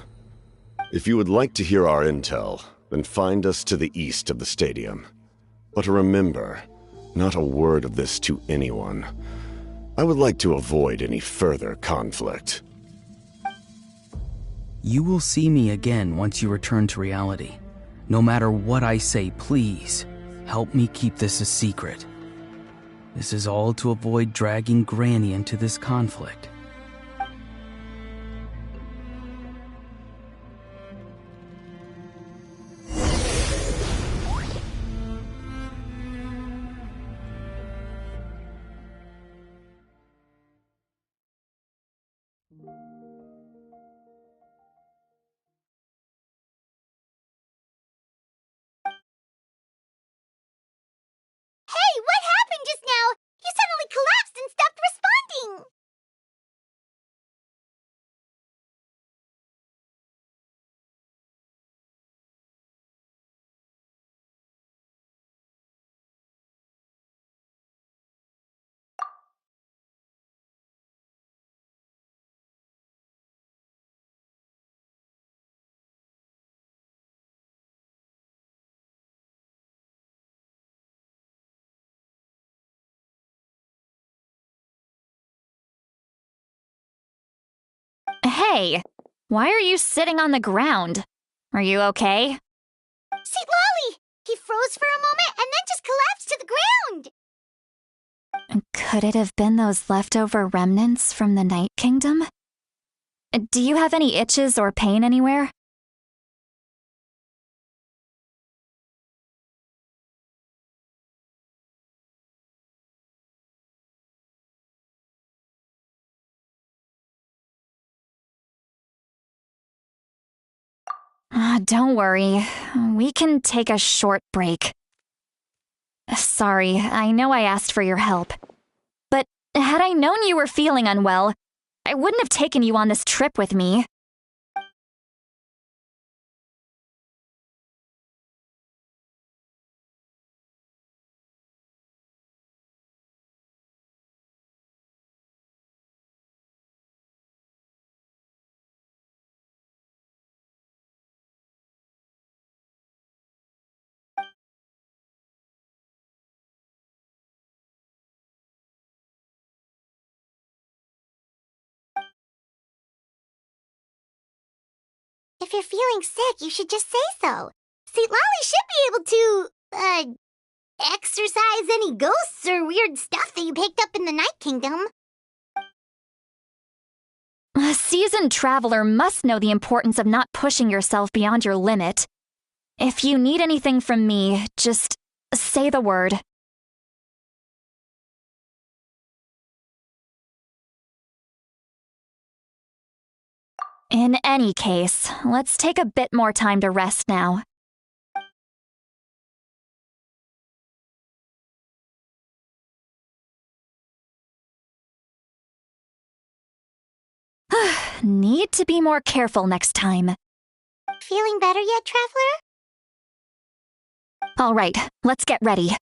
If you would like to hear our intel, then find us to the east of the stadium. But remember, not a word of this to anyone. I would like to avoid any further conflict. You will see me again once you return to reality. No matter what I say, please, help me keep this a secret. This is all to avoid dragging Granny into this conflict. Hey, what happened just now? You suddenly collapsed and stopped responding! Hey, why are you sitting on the ground? Are you okay? See, Lolly! He froze for a moment and then just collapsed to the ground! Could it have been those leftover remnants from the Night Kingdom? Do you have any itches or pain anywhere? Don't worry. We can take a short break. Sorry, I know I asked for your help. But had I known you were feeling unwell, I wouldn't have taken you on this trip with me. If you're feeling sick, you should just say so. See, Lolly should be able to, exorcise any ghosts or weird stuff that you picked up in the Night Kingdom. A seasoned traveler must know the importance of not pushing yourself beyond your limit. If you need anything from me, just say the word. In any case, let's take a bit more time to rest now. Need to be more careful next time. Feeling better yet, Traveler? All right, let's get ready.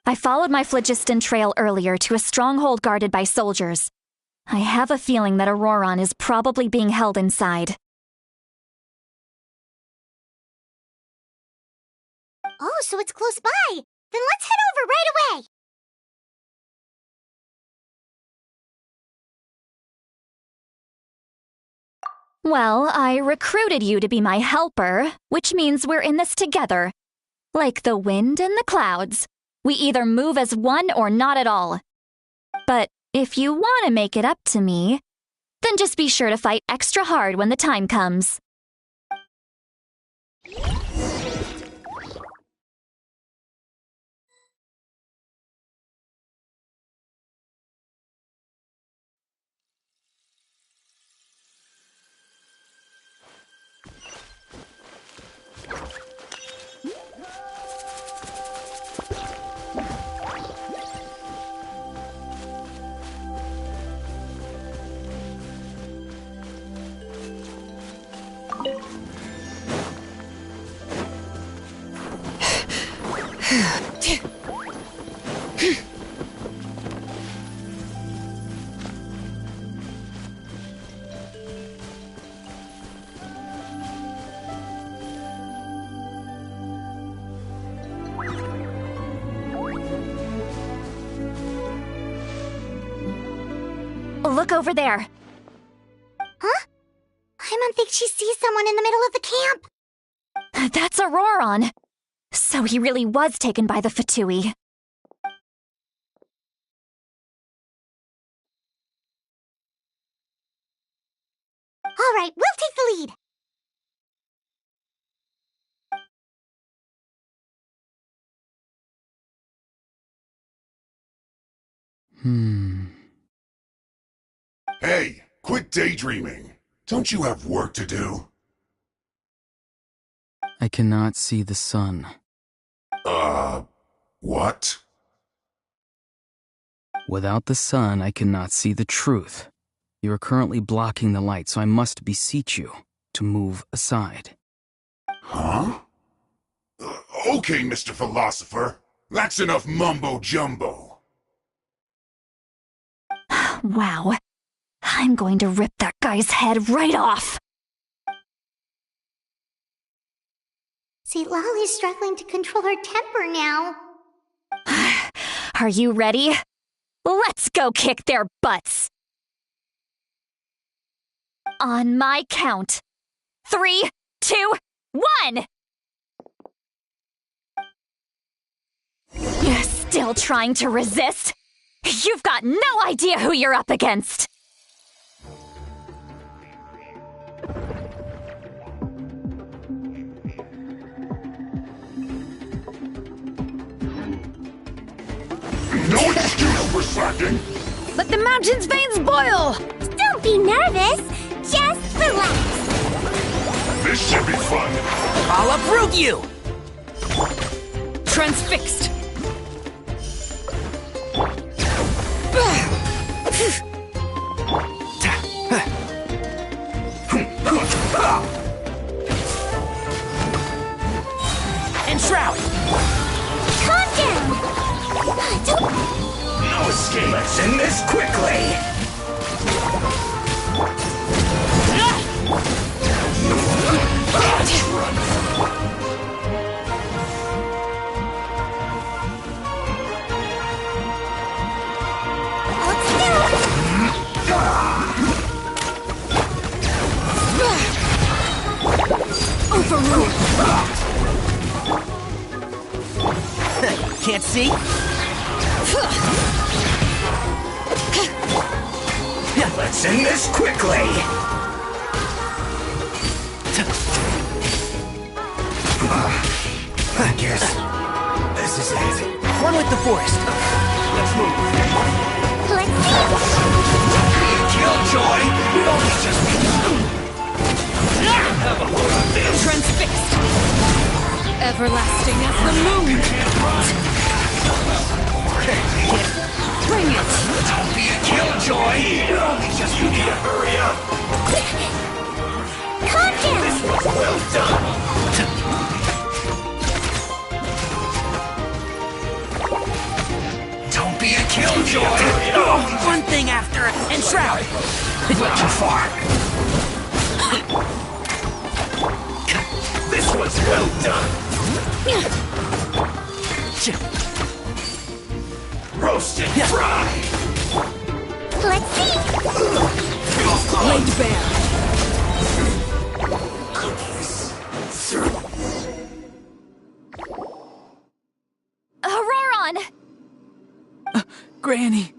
I followed my phlogiston trail earlier to a stronghold guarded by soldiers. I have a feeling that Auroron is probably being held inside. Oh, so it's close by. Then let's head over right away. Well, I recruited you to be my helper, which means we're in this together. Like the wind and the clouds. We either move as one or not at all. But if you want to make it up to me, then just be sure to fight extra hard when the time comes. Look over there. Huh? Paimon thinks she sees someone in the middle of the camp. That's Auroron. So he really was taken by the Fatui. All right, we'll take the lead. Hey, quit daydreaming. Don't you have work to do? I cannot see the sun. What? Without the sun, I cannot see the truth. You are currently blocking the light, so I must beseech you to move aside. Huh? Okay, Mr. Philosopher. That's enough mumbo-jumbo. Wow. I'm going to rip that guy's head right off. See, Lolly's struggling to control her temper now. Are you ready? Let's go kick their butts. On my count. 3, 2, 1! You're still trying to resist? You've got no idea who you're up against! No excuse for slacking! Let the mountain's veins boil! Don't be nervous. Just relax. This should be fun! I'll uproot you! Transfixed! Enshroud! Calm down. Don't... No escape! Let's end this quickly! Can't see? Let's end this quickly! I guess this is it. Run with the forest. Let's move. Let's see. Be a killjoy! We only just have a load of this! Transfixed! Everlasting as the moon! Bring it! Don't be a killjoy! You only just need to hurry up! Calm down! This was well done! Don't be a killjoy! One thing after and Shroud. Went too far. This was well done. Roast and fry. Let's see. Laid bare! Auroron! Granny!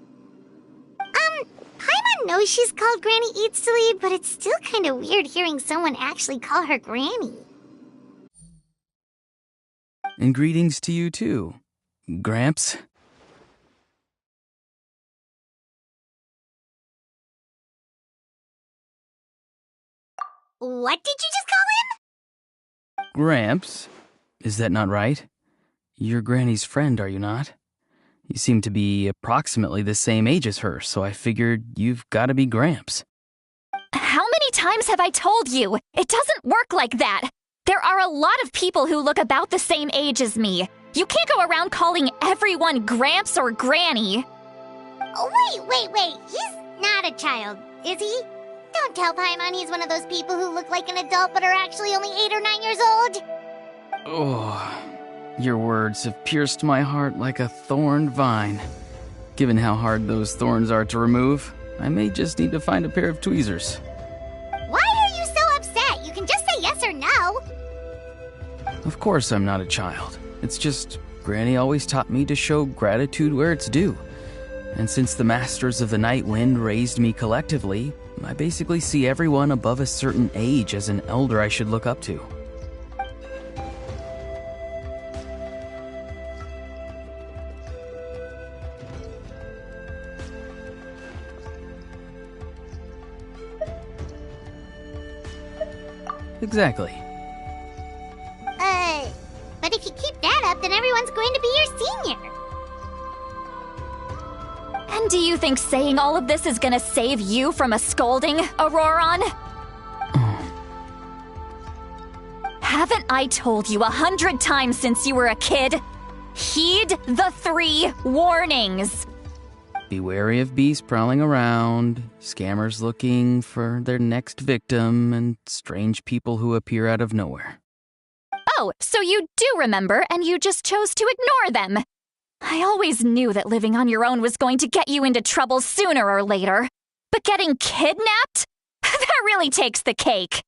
Paimon knows she's called Granny Eatsley, but it's still kind of weird hearing someone actually call her Granny. And greetings to you too, Gramps. What did you just call him? Gramps? Is that not right? You're Granny's friend, are you not? You seem to be approximately the same age as her, so I figured you've got to be Gramps. How many times have I told you? It doesn't work like that. There are a lot of people who look about the same age as me. You can't go around calling everyone Gramps or Granny. Oh, wait. He's not a child, is he? Don't tell Paimon he's one of those people who look like an adult but are actually only 8 or 9 years old. Oh, your words have pierced my heart like a thorned vine. Given how hard those thorns are to remove, I may just need to find a pair of tweezers. Why are you so upset? You can just say yes or no. Of course I'm not a child. It's just Granny always taught me to show gratitude where it's due. And since the Masters of the Night Wind raised me collectively, I basically see everyone above a certain age as an elder I should look up to. Exactly. But if you keep that up, then everyone's going to be your senior. And do you think saying all of this is gonna save you from a scolding, Auroron? Haven't I told you 100 times since you were a kid? Heed the 3 warnings. Be wary of beasts prowling around, scammers looking for their next victim, and strange people who appear out of nowhere. Oh, so you do remember, and you just chose to ignore them. I always knew that living on your own was going to get you into trouble sooner or later. But getting kidnapped? That really takes the cake.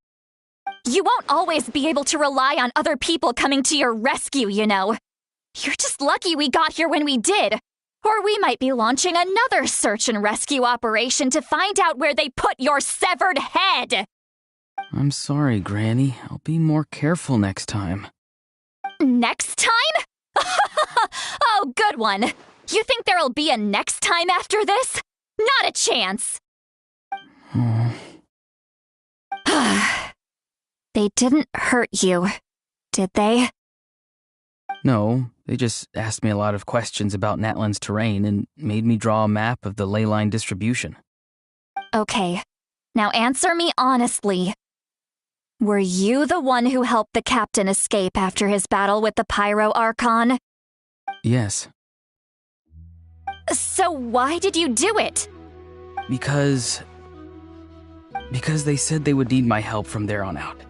You won't always be able to rely on other people coming to your rescue, you know. You're just lucky we got here when we did. Or we might be launching another search and rescue operation to find out where they put your severed head. I'm sorry, Granny. I'll be more careful next time. Next time? Oh, good one. You think there'll be a next time after this? Not a chance. They didn't hurt you, did they? No, they just asked me a lot of questions about Natlan's terrain and made me draw a map of the ley line distribution. Okay, now answer me honestly. Were you the one who helped the captain escape after his battle with the Pyro Archon? Yes. So why did you do it? Because they said they would need my help from there on out.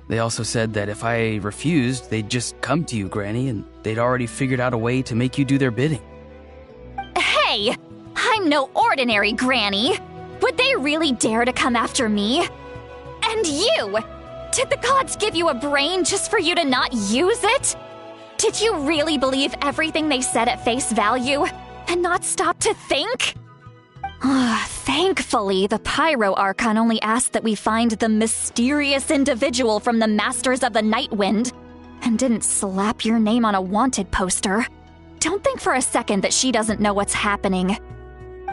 They also said that if I refused, they'd just come to you, Granny, and they'd already figured out a way to make you do their bidding. Hey, I'm no ordinary Granny. Would they really dare to come after me? And you! Did the gods give you a brain just for you to not use it? Did you really believe everything they said at face value? and not stop to think? Thankfully, the Pyro Archon only asked that we find the mysterious individual from the Masters of the Nightwind, and didn't slap your name on a wanted poster. Don't think for a second that she doesn't know what's happening.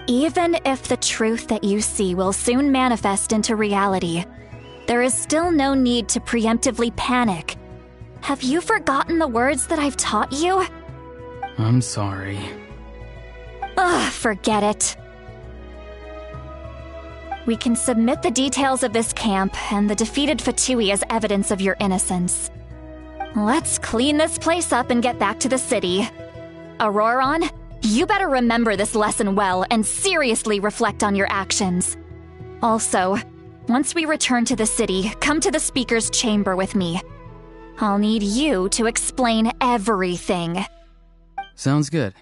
Even if the truth that you see will soon manifest into reality, there is still no need to preemptively panic. Have you forgotten the words that I've taught you? I'm sorry. Forget it. We can submit the details of this camp and the defeated Fatui as evidence of your innocence. Let's clean this place up and get back to the city. Auroron, you better remember this lesson well and seriously reflect on your actions. Also, once we return to the city, come to the Speaker's chamber with me. I'll need you to explain everything. Sounds good.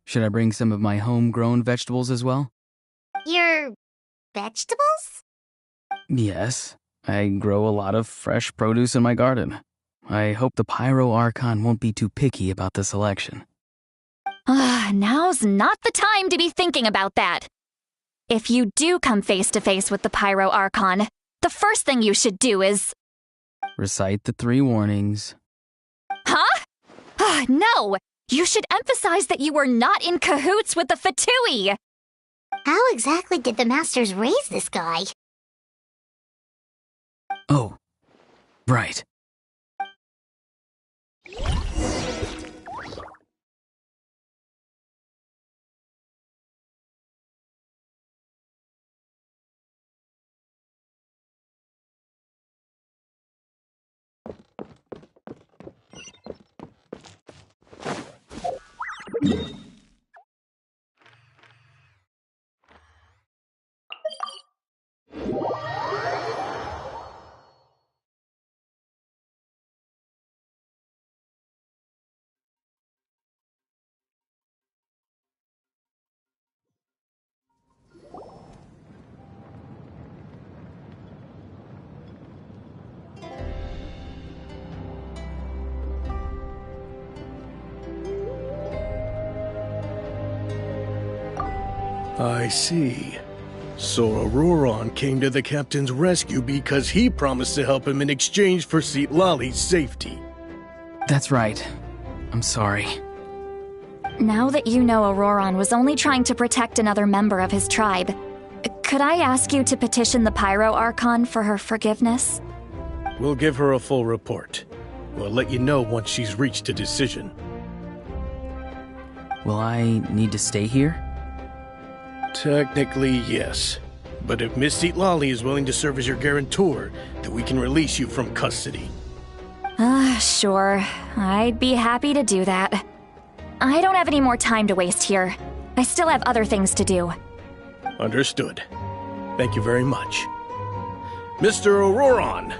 Should I bring some of my homegrown vegetables as well? Your vegetables? Yes. I grow a lot of fresh produce in my garden. I hope the Pyro Archon won't be too picky about the selection. Now's not the time to be thinking about that. If you do come face to face with the Pyro Archon, the first thing you should do is... recite the 3 warnings. Huh? No! You should emphasize that you were not in cahoots with the Fatui! How exactly did the Masters raise this guy? Oh, right. I see. So Auroron came to the captain's rescue because he promised to help him in exchange for Citlali's safety. That's right. I'm sorry. Now that you know Auroron was only trying to protect another member of his tribe, could I ask you to petition the Pyro Archon for her forgiveness? We'll give her a full report. We'll let you know once she's reached a decision. Will I need to stay here? Technically, yes. But if Miss Citlali is willing to serve as your guarantor, then we can release you from custody. Sure. I'd be happy to do that. I don't have any more time to waste here. I still have other things to do. Understood. Thank you very much. Mr. Auroron,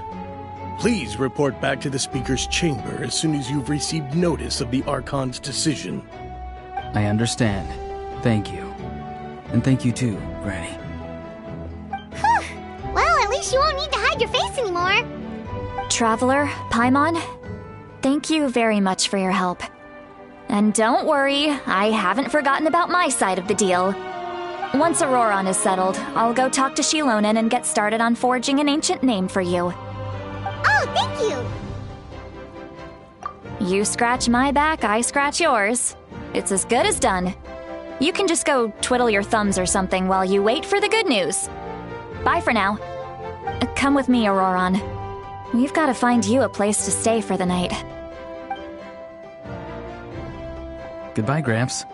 please report back to the Speaker's chamber as soon as you've received notice of the Archon's decision. I understand. Thank you. And thank you too, Granny. Whew. Well, at least you won't need to hide your face anymore. Traveler, Paimon, thank you very much for your help. And don't worry, I haven't forgotten about my side of the deal. Once Auroron is settled, I'll go talk to Shilonen and get started on forging an ancient name for you. Oh, thank you! You scratch my back, I scratch yours. It's as good as done. You can just go twiddle your thumbs or something while you wait for the good news. Bye for now. Come with me, Auroron. We've got to find you a place to stay for the night. Goodbye, Gramps.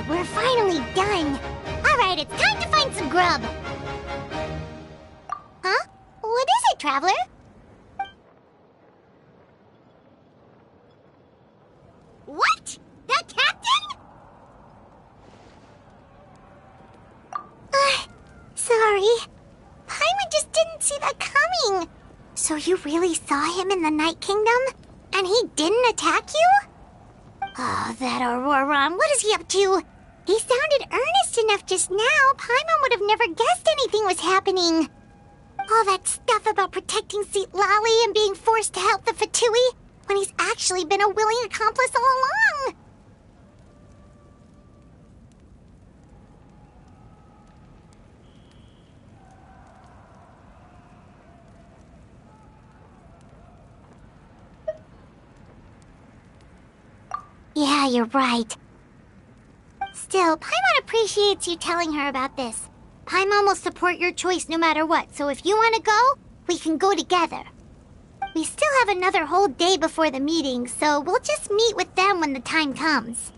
We're finally done. Alright, it's time to find some grub. Huh? What is it, Traveler? just didn't see that coming. So you really saw him in the Night Kingdom? And he didn't attack you? Oh, that Auroron, what is he up to? He sounded earnest enough just now. Paimon would have never guessed anything was happening. All that stuff about protecting Seat Lally and being forced to help the Fatui, when he's actually been a willing accomplice all along. Yeah, you're right. Still, Paimon appreciates you telling her about this. Paimon will support your choice no matter what, so if you want to go, we can go together. We still have another whole day before the meeting, so we'll just meet with them when the time comes.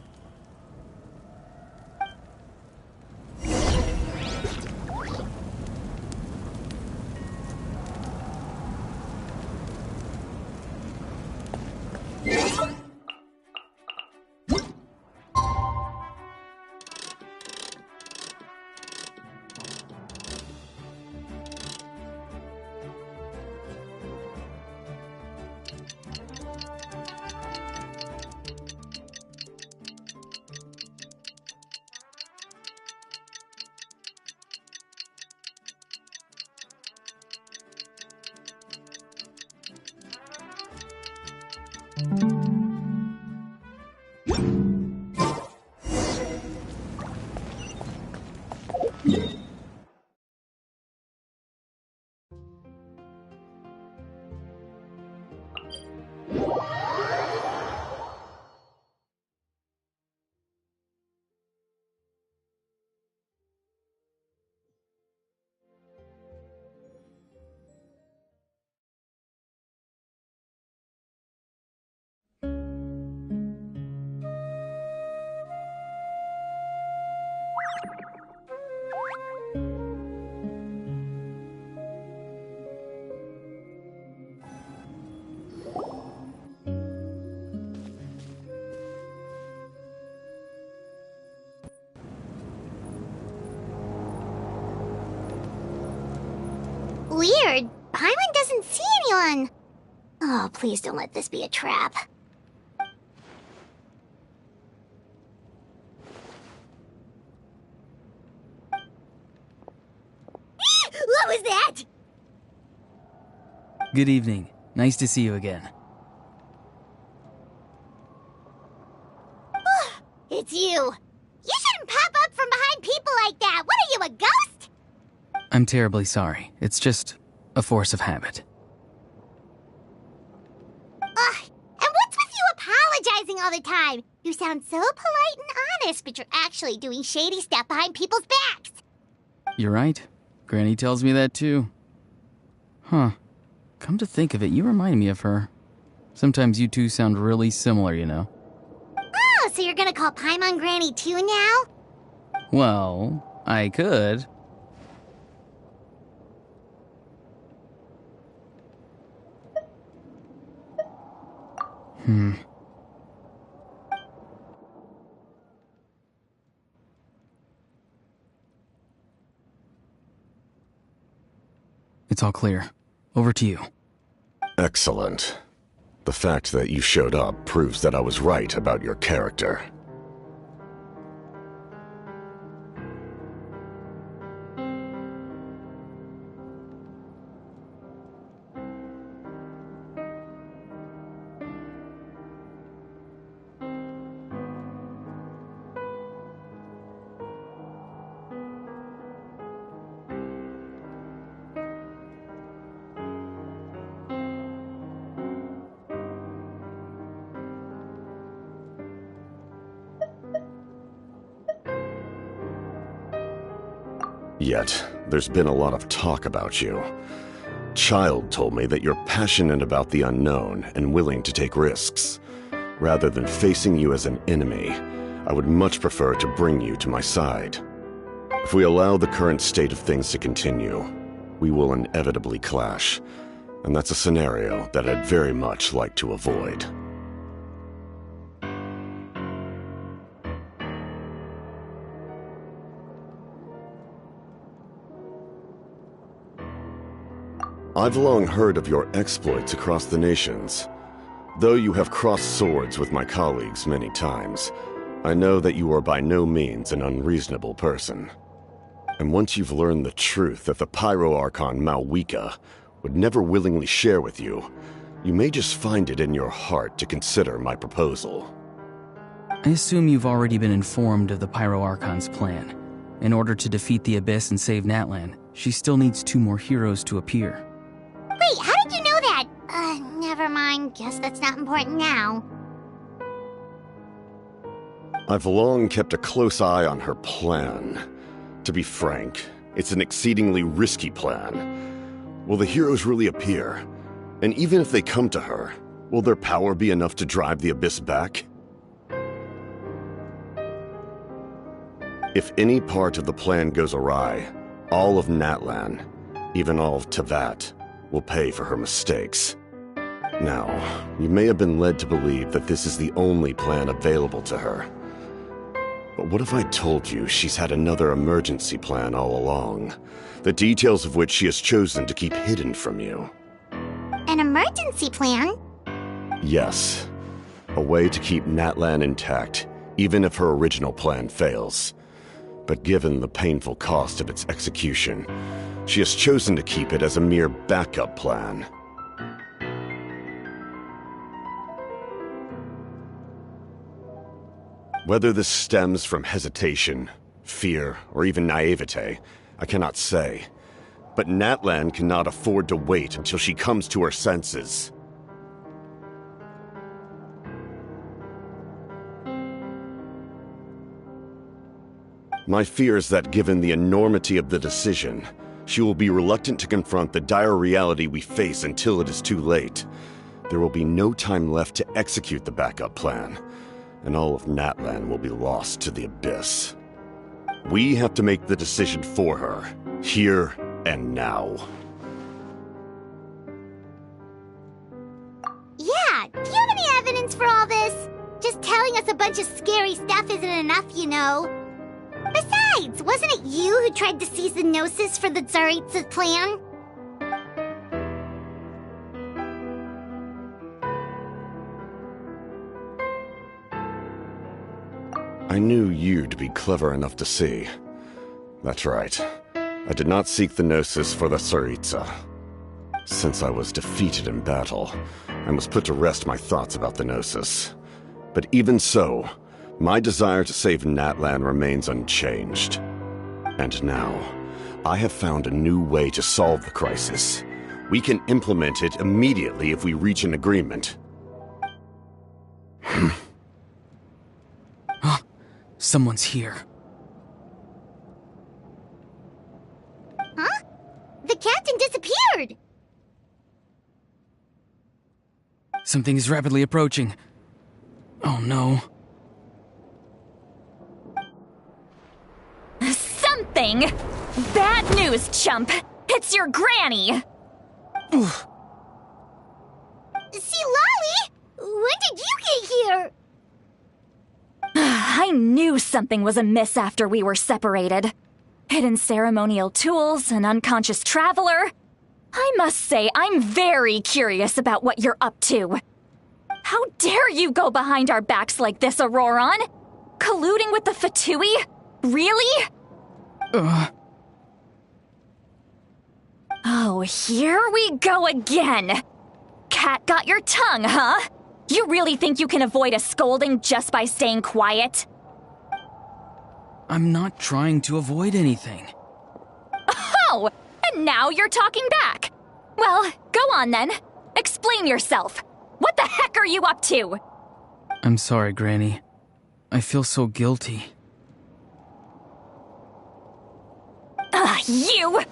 Weird. Paimon doesn't see anyone. Oh, please don't let this be a trap. What was that? Good evening. Nice to see you again. It's you. You shouldn't pop up from behind people like that. What are you, a ghost? I'm terribly sorry. It's just a force of habit. Ugh, and what's with you apologizing all the time? You sound so polite and honest, but you're actually doing shady stuff behind people's backs. You're right. Granny tells me that too. Huh. Come to think of it, you remind me of her. Sometimes you two sound really similar, you know. Oh, so you're gonna call Paimon Granny too now? Well, I could. It's all clear. Over to you. Excellent. The fact that you showed up proves that I was right about your character. Yet, there's been a lot of talk about you. Child told me that you're passionate about the unknown and willing to take risks. Rather than facing you as an enemy, I would much prefer to bring you to my side. If we allow the current state of things to continue, we will inevitably clash, and that's a scenario that I'd very much like to avoid. I've long heard of your exploits across the nations. Though you have crossed swords with my colleagues many times, I know that you are by no means an unreasonable person. And once you've learned the truth that the Pyro Archon Malwika would never willingly share with you, you may just find it in your heart to consider my proposal. I assume you've already been informed of the Pyro Archon's plan. In order to defeat the Abyss and save Natlan, she still needs 2 more heroes to appear. Wait, how did you know that? Never mind. Guess that's not important now. I've long kept a close eye on her plan. To be frank, it's an exceedingly risky plan. Will the heroes really appear? And even if they come to her, will their power be enough to drive the Abyss back? If any part of the plan goes awry, all of Natlan, even all of Teyvat, will pay for her mistakes. Now, you may have been led to believe that this is the only plan available to her. But what if I told you she's had another emergency plan all along, the details of which she has chosen to keep hidden from you? An emergency plan? Yes. A way to keep Natlan intact, even if her original plan fails. But given the painful cost of its execution, she has chosen to keep it as a mere backup plan. Whether this stems from hesitation, fear, or even naivete, I cannot say. But Natlan cannot afford to wait until she comes to her senses. My fear is that given the enormity of the decision, she will be reluctant to confront the dire reality we face until it is too late. There will be no time left to execute the backup plan, and all of Natlan will be lost to the Abyss. We have to make the decision for her, here and now. Yeah, do you have any evidence for all this? Just telling us a bunch of scary stuff isn't enough, you know. Besides, wasn't it you who tried to seize the Gnosis for the Tsaritsa's plan? I knew you to be clever enough to see. That's right. I did not seek the Gnosis for the Tsaritsa. Since I was defeated in battle, I must put to rest my thoughts about the Gnosis. But even so, my desire to save Natlan remains unchanged. And now, I have found a new way to solve the crisis. We can implement it immediately if we reach an agreement. Someone's here. Huh? The captain disappeared! Something is rapidly approaching. Oh no. Something? Bad news, chump! It's your granny! See, Lolly! When did you get here? I knew something was amiss after we were separated. Hidden ceremonial tools, an unconscious traveler. I must say, I'm very curious about what you're up to. How dare you go behind our backs like this, Auroron? Colluding with the Fatui? Really? Oh, here we go again. Cat got your tongue, huh? You really think you can avoid a scolding just by staying quiet? I'm not trying to avoid anything. Oh, and now you're talking back. Well, go on then. Explain yourself. What the heck are you up to? I'm sorry, Granny. I feel so guilty. You!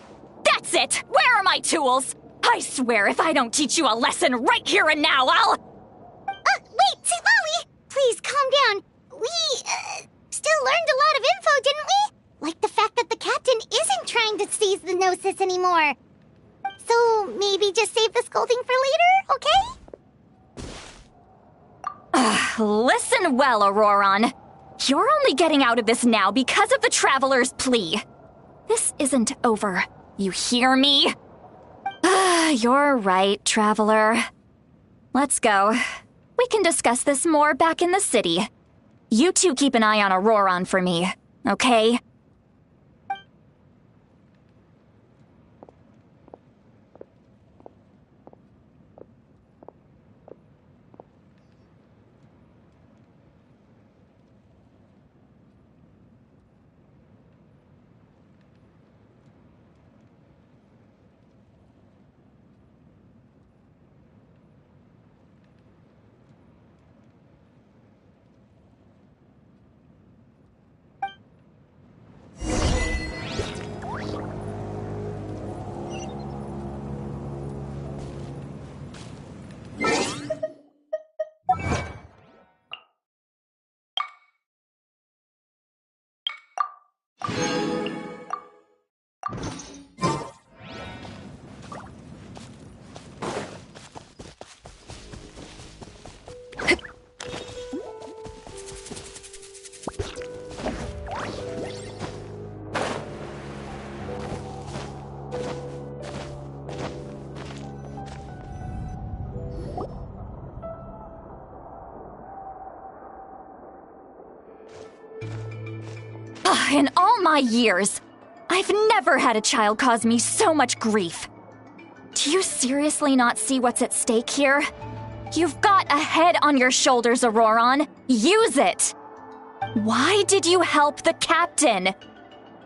That's it! Where are my tools? I swear if I don't teach you a lesson right here and now, I'll... Wait, see, Lolly! Please, calm down. We, still learned a lot of info, didn't we? Like the fact that the captain isn't trying to seize the Gnosis anymore. So, maybe just save the scolding for later, okay? Listen well, Auroron. You're only getting out of this now because of the Traveler's plea. This isn't over. You hear me? You're right, Traveler. Let's go. We can discuss this more back in the city. You two keep an eye on Auroron for me, okay? In all my years, I've never had a child cause me so much grief. Do you seriously not see what's at stake here? You've got a head on your shoulders, Auroron. Use it! Why did you help the captain?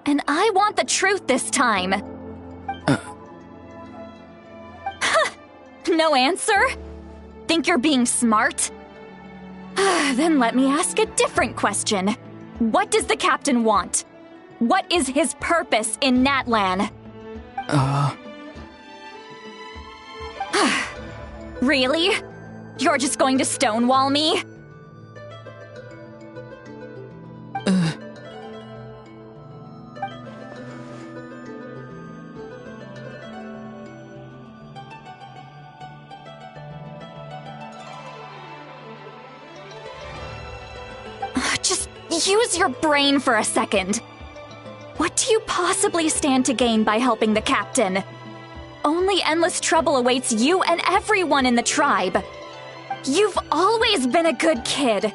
And I want the truth this time. No answer? Think you're being smart? Then let me ask a different question. What does the captain want? What is his purpose in Natlan? Really? You're just going to stonewall me? Just use your brain for a second. What do you possibly stand to gain by helping the captain? Only endless trouble awaits you and everyone in the tribe. You've always been a good kid.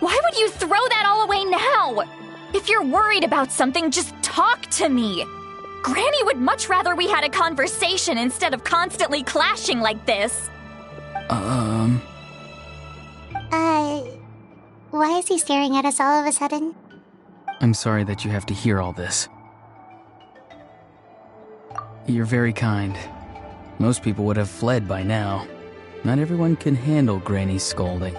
Why would you throw that all away now? If you're worried about something, just talk to me. Granny would much rather we had a conversation instead of constantly clashing like this. Why is he staring at us all of a sudden? I'm sorry that you have to hear all this. You're very kind. Most people would have fled by now. Not everyone can handle Granny's scolding.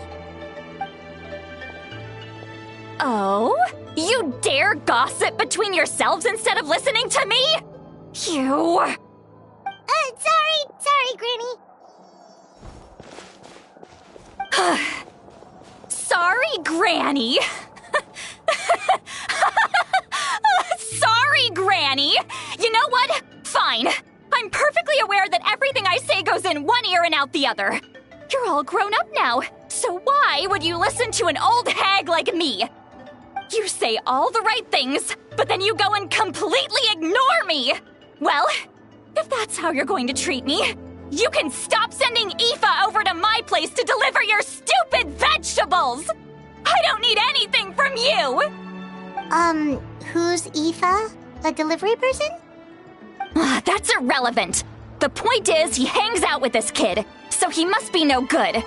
Oh? You dare gossip between yourselves instead of listening to me? You... Sorry, Granny. Sorry, Granny. Sorry, Granny. You know what? Fine. I'm perfectly aware that everything I say goes in one ear and out the other. You're all grown up now, so why would you listen to an old hag like me? You say all the right things, but then you go and completely ignore me. Well, if that's how you're going to treat me, you can stop sending Aoife over to my place to deliver your stupid vegetables! I don't need anything from you! Who's Aoife? A delivery person? That's irrelevant. The point is, he hangs out with this kid, so he must be no good.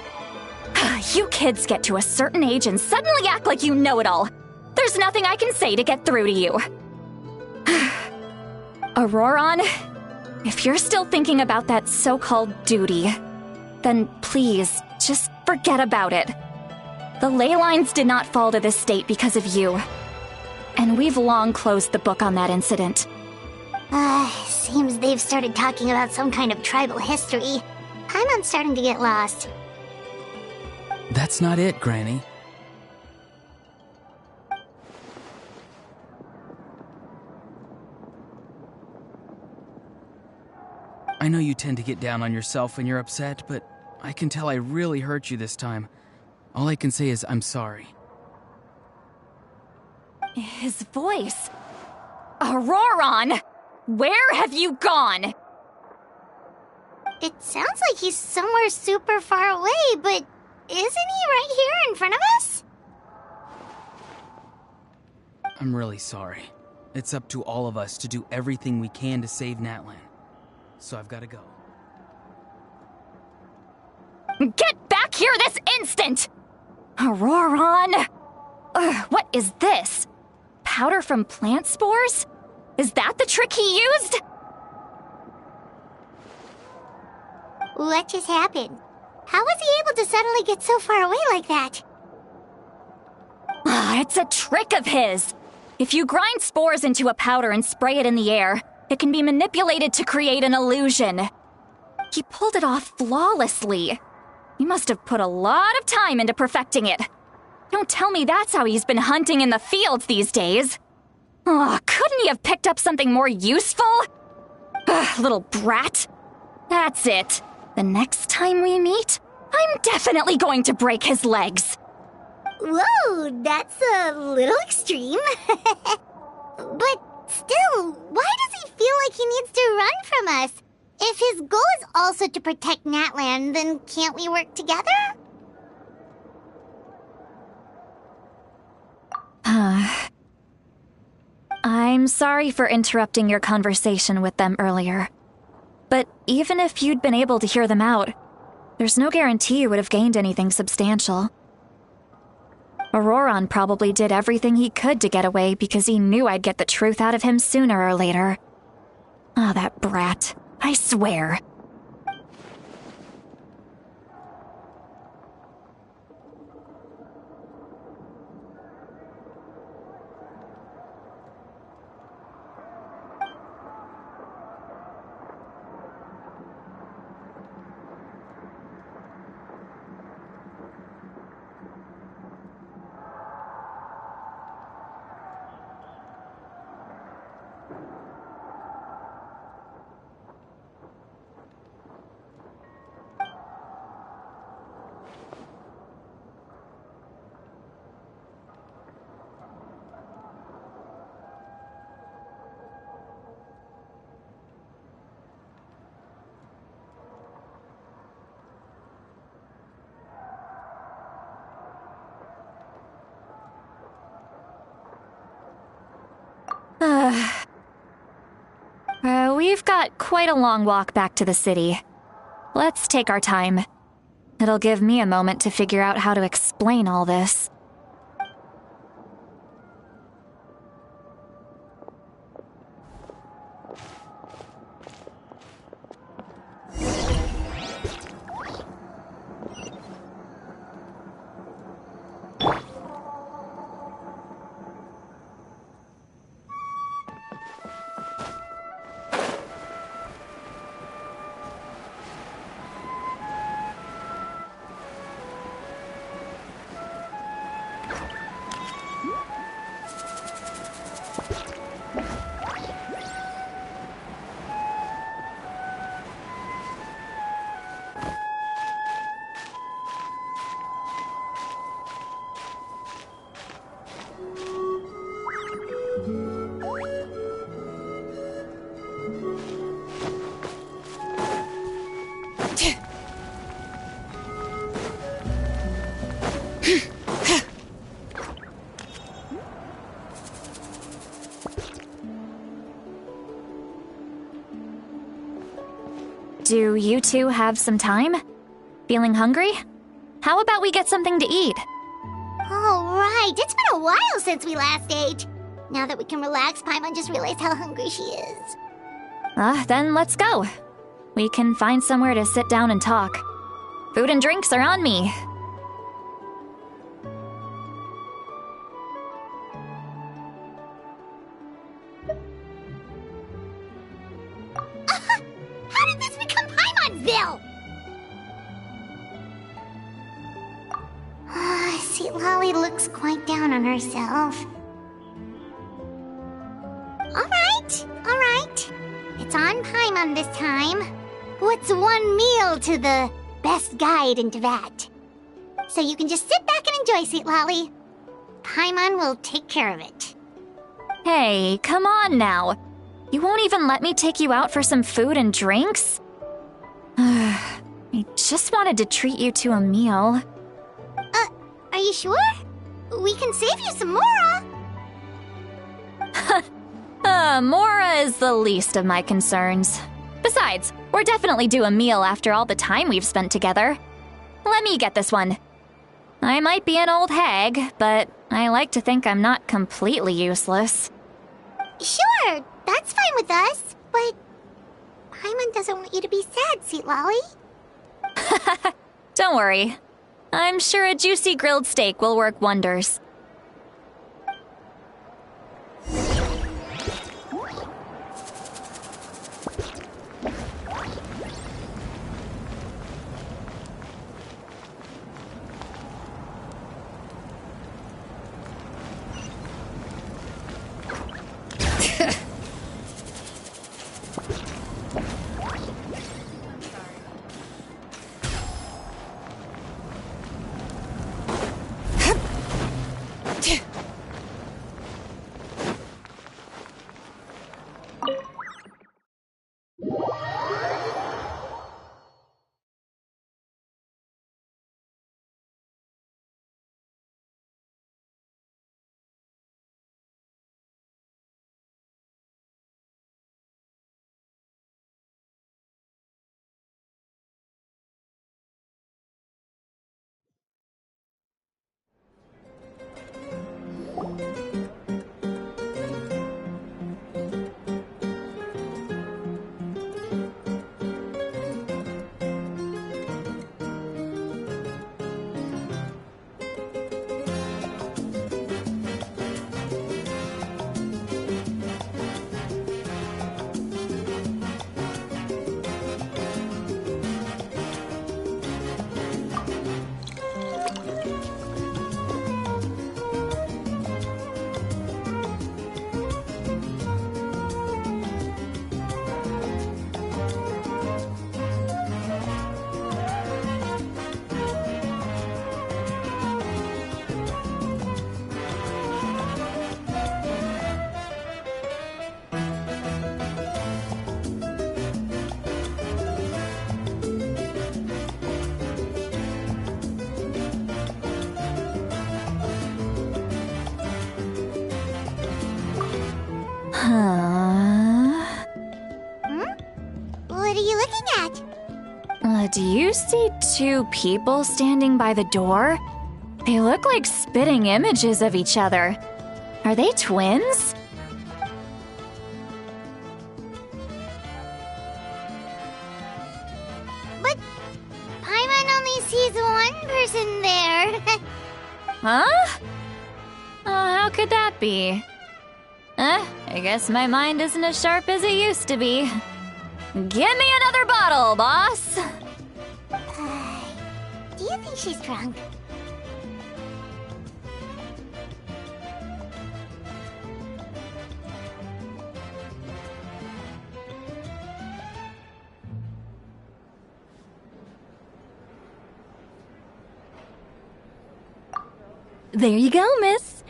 You kids get to a certain age and suddenly act like you know it all. There's nothing I can say to get through to you. Auroron, if you're still thinking about that so-called duty, then please, just forget about it. The ley lines did not fall to this state because of you. And we've long closed the book on that incident. Seems they've started talking about some kind of tribal history. I'm starting to get lost. That's not it, Granny. I know you tend to get down on yourself when you're upset, but I can tell I really hurt you this time. All I can say is I'm sorry. His voice. Auroron! Where have you gone? It sounds like he's somewhere super far away, but isn't he right here in front of us? I'm really sorry. It's up to all of us to do everything we can to save Natlan. So I've got to go. Get back here this instant! Auroron! Ugh, what is this? Powder from plant spores? Is that the trick he used? What just happened? How was he able to suddenly get so far away like that? It's a trick of his. If you grind spores into a powder and spray it in the air, it can be manipulated to create an illusion. He pulled it off flawlessly. He must have put a lot of time into perfecting it. Don't tell me that's how he's been hunting in the fields these days. Oh, couldn't he have picked up something more useful? Ugh, little brat. That's it. The next time we meet, I'm definitely going to break his legs. Whoa, that's a little extreme. But still, why does he feel like he needs to run from us? If his goal is also to protect Natlan, then can't we work together? I'm sorry for interrupting your conversation with them earlier. But even if you'd been able to hear them out, there's no guarantee you would have gained anything substantial. Auroron probably did everything he could to get away because he knew I'd get the truth out of him sooner or later. Ah, that brat. I swear. We've got quite a long walk back to the city. Let's take our time. It'll give me a moment to figure out how to explain all this. Do you two have some time? Feeling hungry? How about we get something to eat? All right, it's been a while since we last ate. Now that we can relax, Paimon just realized how hungry she is. Then let's go. We can find somewhere to sit down and talk. Food and drinks are on me. How did this become Paimonville? Sweet Lolly looks quite down on herself. All right. It's on Paimon this time. What's one meal to the best guide in Teyvat? So you can just sit back and enjoy, Sweet Lolly. Paimon will take care of it. Hey, come on now. You won't even let me take you out for some food and drinks? I just wanted to treat you to a meal. Are you sure? We can save you some Mora. Mora is the least of my concerns. Besides, we're definitely due a meal after all the time we've spent together. Let me get this one. I might be an old hag, but I like to think I'm not completely useless. Sure, that's fine with us, but Paimon doesn't want you to be sad, Sweet Lolly. Don't worry. I'm sure a juicy grilled steak will work wonders. What are you looking at? Do you see two people standing by the door? They look like spitting images of each other. Are they twins? But Paimon only sees one person there. Huh? How could that be? I guess my mind isn't as sharp as it used to be. Give me another bottle, boss! Do you think she's drunk? There you go, miss.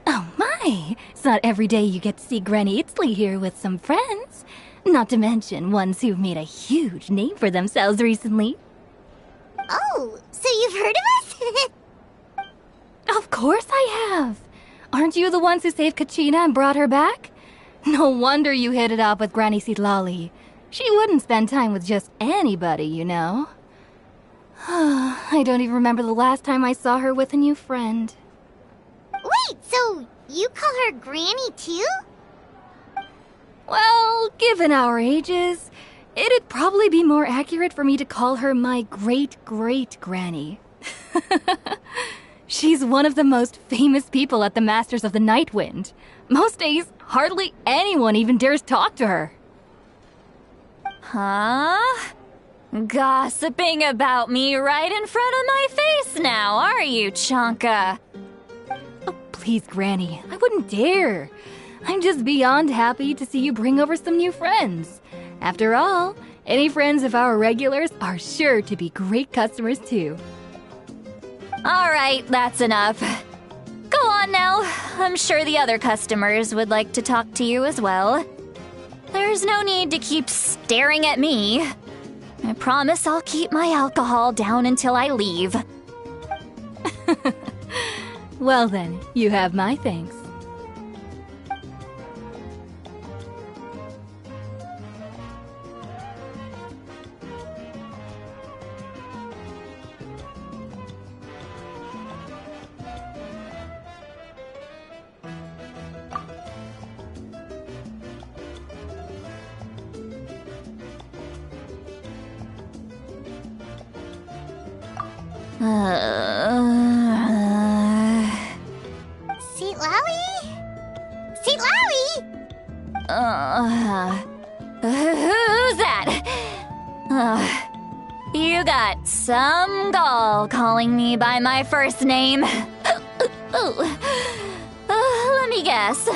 Oh my, it's not every day you get to see Granny Itzley here with some friends. Not to mention ones who've made a huge name for themselves recently. Oh, so you've heard of us? Of course I have. Aren't you the ones who saved Kachina and brought her back? No wonder you hit it off with Granny Sitlali. She wouldn't spend time with just anybody, you know. I don't even remember the last time I saw her with a new friend. Wait, so you call her Granny too? Well, given our ages, it'd probably be more accurate for me to call her my great-great-granny. She's one of the most famous people at the Masters of the Nightwind. Most days, hardly anyone even dares talk to her. Huh? Gossiping about me right in front of my face now, are you, Chonka? Oh, please, Granny, I wouldn't dare. I'm just beyond happy to see you bring over some new friends. After all, any friends of our regulars are sure to be great customers too. All right, that's enough. Go on now. I'm sure the other customers would like to talk to you as well. There's no need to keep staring at me. I promise I'll keep my alcohol down until I leave. Well then, you have my thanks. Seat Lally? Seat Lally! Who's that? You got some gall calling me by my first name. Let me guess.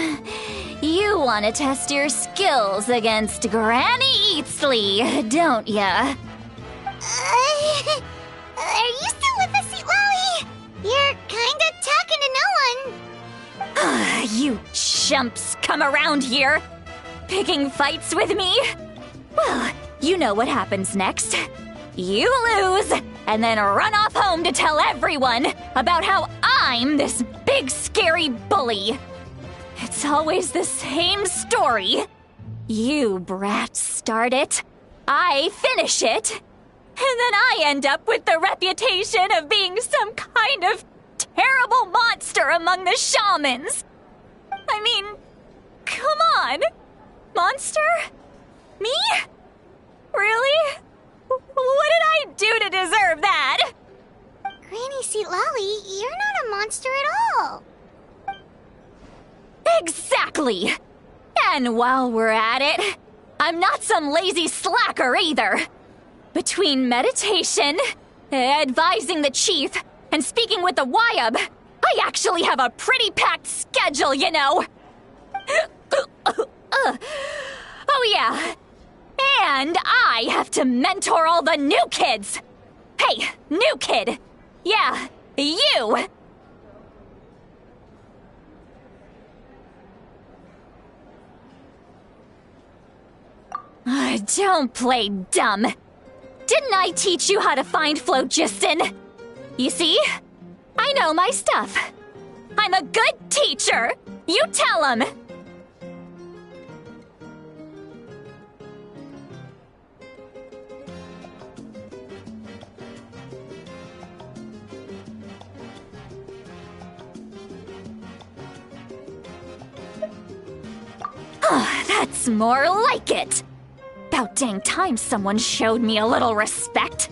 You want to test your skills against Granny Eatsley, don't ya? Are you still with us, Seat Lally? You're kinda talking to no one. You chumps come around here, picking fights with me? Well, you know what happens next. You lose, and then run off home to tell everyone about how I'm this big scary bully. It's always the same story. You brats start it, I finish it, and then I end up with the reputation of being some kind of terrible monster among the shamans. I mean, come on. Monster? Me? Really? What did I do to deserve that? Granny Seat Lally, you're not a monster at all. Exactly. And while we're at it, I'm not some lazy slacker either. Between meditation, advising the chief, and speaking with the Wyab, I actually have a pretty packed schedule, you know. Oh yeah. And I have to mentor all the new kids. Hey, new kid. Yeah, you. Don't play dumb. Didn't I teach you how to find phlogiston? You see? I know my stuff. I'm a good teacher. You tell him. That's more like it. About dang time someone showed me a little respect.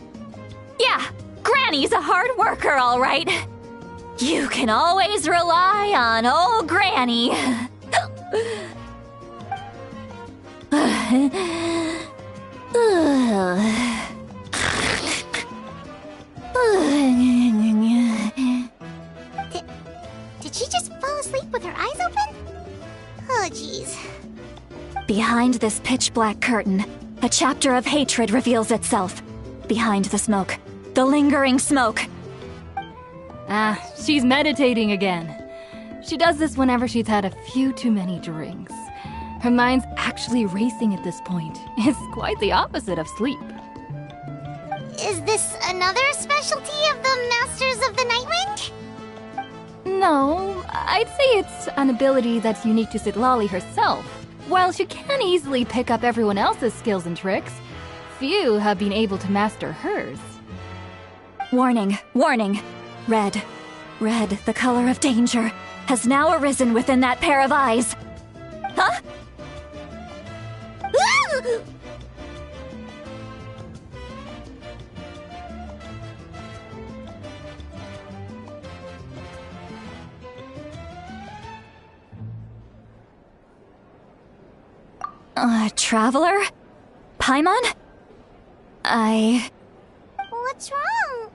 Yeah, Granny's a hard worker, all right. You can always rely on old Granny. Did she just fall asleep with her eyes open? Oh, jeez. Behind this pitch-black curtain, a chapter of hatred reveals itself. Behind the smoke, the lingering smoke. She's meditating again. She does this whenever she's had a few too many drinks. Her mind's actually racing at this point. It's quite the opposite of sleep. Is this another specialty of the Masters of the Nightwind? No, I'd say it's an ability that's unique to Citlali herself. While she can easily pick up everyone else's skills and tricks, few have been able to master hers. Warning, warning. Red, the color of danger, has now arisen within that pair of eyes. Huh? Traveler? Paimon? What's wrong?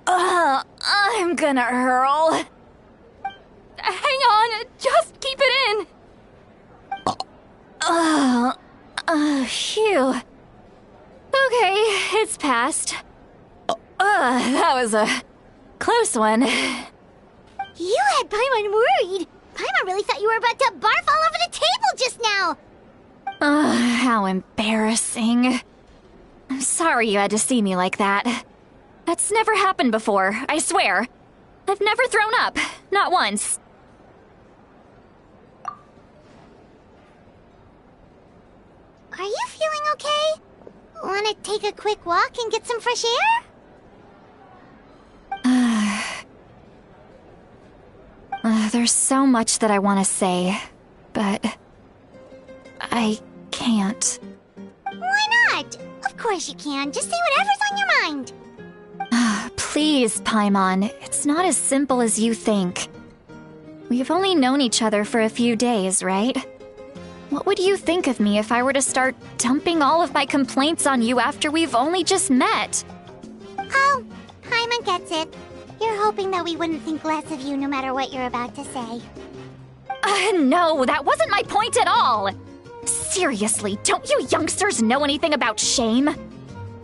I'm gonna hurl. Hang on, just keep it in. Phew. Okay, it's passed. That was a close one. You had Paimon worried. Paimon really thought you were about to barf all over the table just now. How embarrassing. I'm sorry you had to see me like that. That's never happened before, I swear. I've never thrown up. Not once. Are you feeling okay? Want to take a quick walk and get some fresh air? There's so much that I want to say, but I can't. Why not? Of course you can. Just say whatever's on your mind. Please, Paimon, it's not as simple as you think. We've only known each other for a few days, right? What would you think of me if I were to start dumping all of my complaints on you after we've only just met? Oh, Paimon gets it. You're hoping that we wouldn't think less of you no matter what you're about to say. No, that wasn't my point at all! Seriously, don't you youngsters know anything about shame?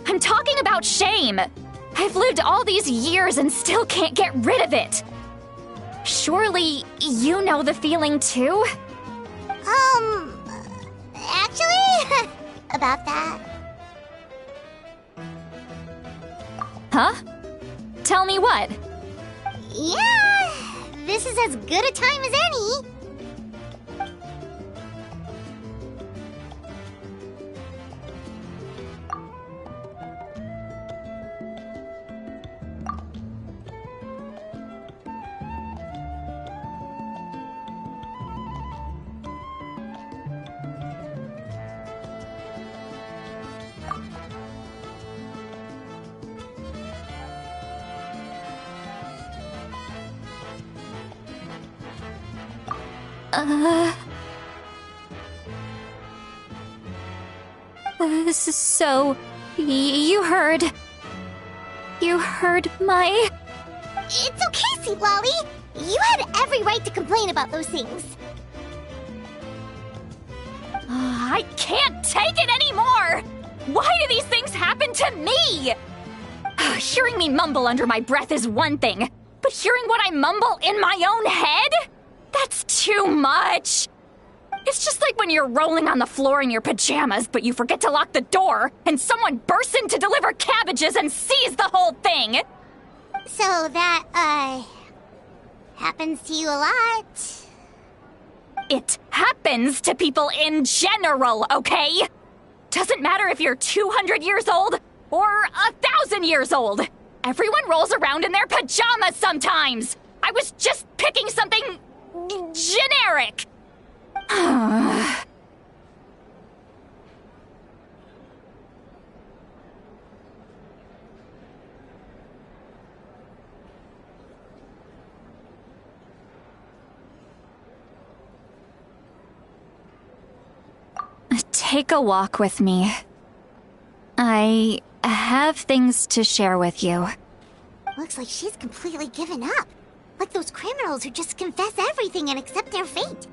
I'm talking about shame! I've lived all these years and still can't get rid of it! Surely, you know the feeling too? Actually, about that. Huh? Tell me what? Yeah, this is as good a time as any. So, you heard my... It's okay, Sweet Lolly. You had every right to complain about those things. I can't take it anymore! Why do these things happen to me? Hearing me mumble under my breath is one thing, but hearing what I mumble in my own head? That's too much! It's just like when you're rolling on the floor in your pajamas, but you forget to lock the door, and someone bursts in to deliver cabbages and sees the whole thing! So that, happens to you a lot. It happens to people in general, okay? Doesn't matter if you're 200 years old or 1,000 years old. Everyone rolls around in their pajamas sometimes. I was just picking something generic. Take a walk with me. I have things to share with you. Looks like she's completely given up. Like those criminals who just confess everything and accept their fate.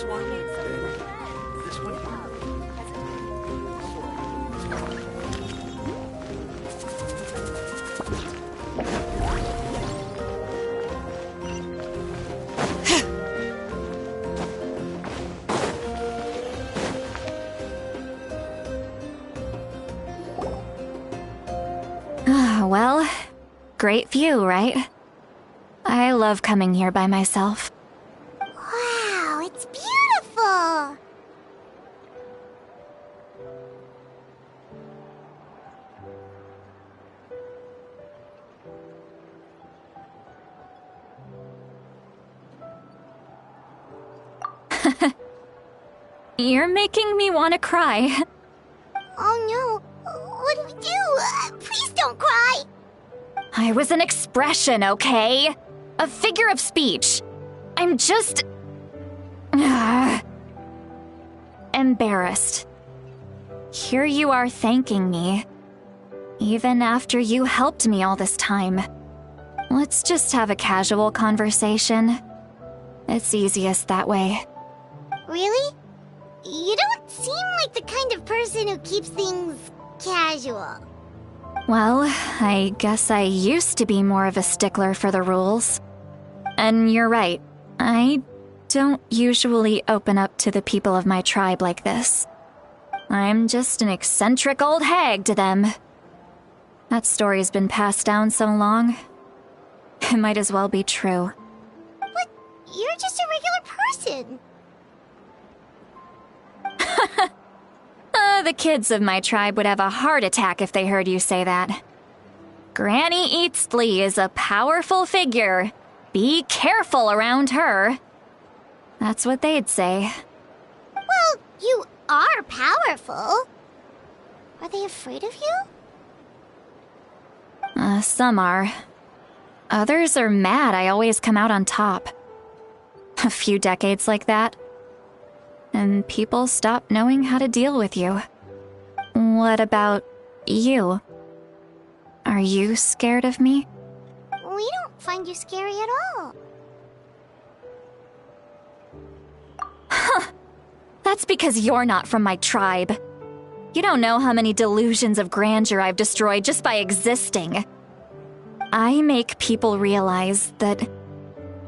one? This one? Well, great view, right? I love coming here by myself. Wow, it's beautiful! You're making me want to cry. Oh no, what do we do? Please don't cry! I was an expression, okay? A figure of speech. I'm just... embarrassed. Here you are thanking me. Even after you helped me all this time. Let's just have a casual conversation. It's easiest that way. Really? You don't seem like the kind of person who keeps things casual. Well, I guess I used to be more of a stickler for the rules. And you're right, I don't usually open up to the people of my tribe like this. I'm just an eccentric old hag to them. That story's been passed down so long, it might as well be true. But you're just a regular person. The kids of my tribe would have a heart attack if they heard you say that. Granny Eatsley is a powerful figure. Be careful around her. That's what they'd say. Well, you are powerful. Are they afraid of you? Some are. Others are mad I always come out on top. A few decades like that, and people stop knowing how to deal with you. What about you? Are you scared of me? We don't find you scary at all. That's because you're not from my tribe. You don't know how many delusions of grandeur I've destroyed just by existing. I make people realize that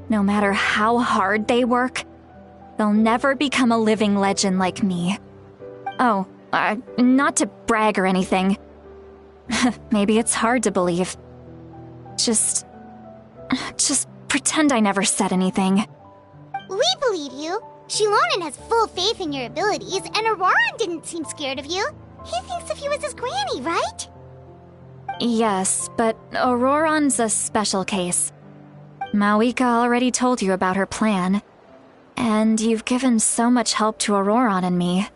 no matter how hard they work, they'll never become a living legend like me. Oh, not to brag or anything. Maybe it's hard to believe. Just pretend I never said anything. We believe you. Shilonen has full faith in your abilities, and Auroran didn't seem scared of you. He thinks of you as his granny, right? Yes, but Auroran's a special case. Mawika already told you about her plan. And you've given so much help to Auroran and me.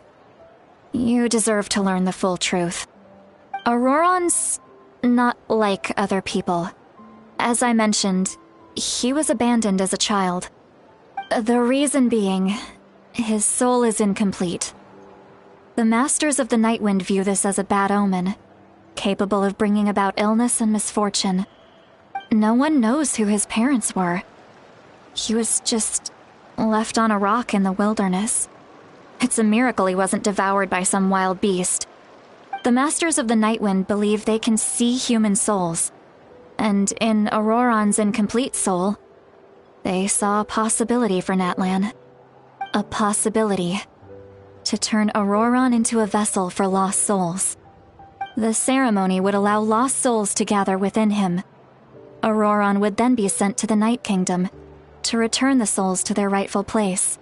You deserve to learn the full truth. Auroran's not like other people. As I mentioned, he was abandoned as a child. The reason being, his soul is incomplete. The Masters of the Nightwind view this as a bad omen, capable of bringing about illness and misfortune. No one knows who his parents were. He was just left on a rock in the wilderness. It's a miracle he wasn't devoured by some wild beast. The Masters of the Nightwind believe they can see human souls, and in Auroran's incomplete soul, they saw a possibility for Natlan. A possibility to turn Auroran into a vessel for lost souls. The ceremony would allow lost souls to gather within him. Auroran would then be sent to the Night Kingdom to return the souls to their rightful place,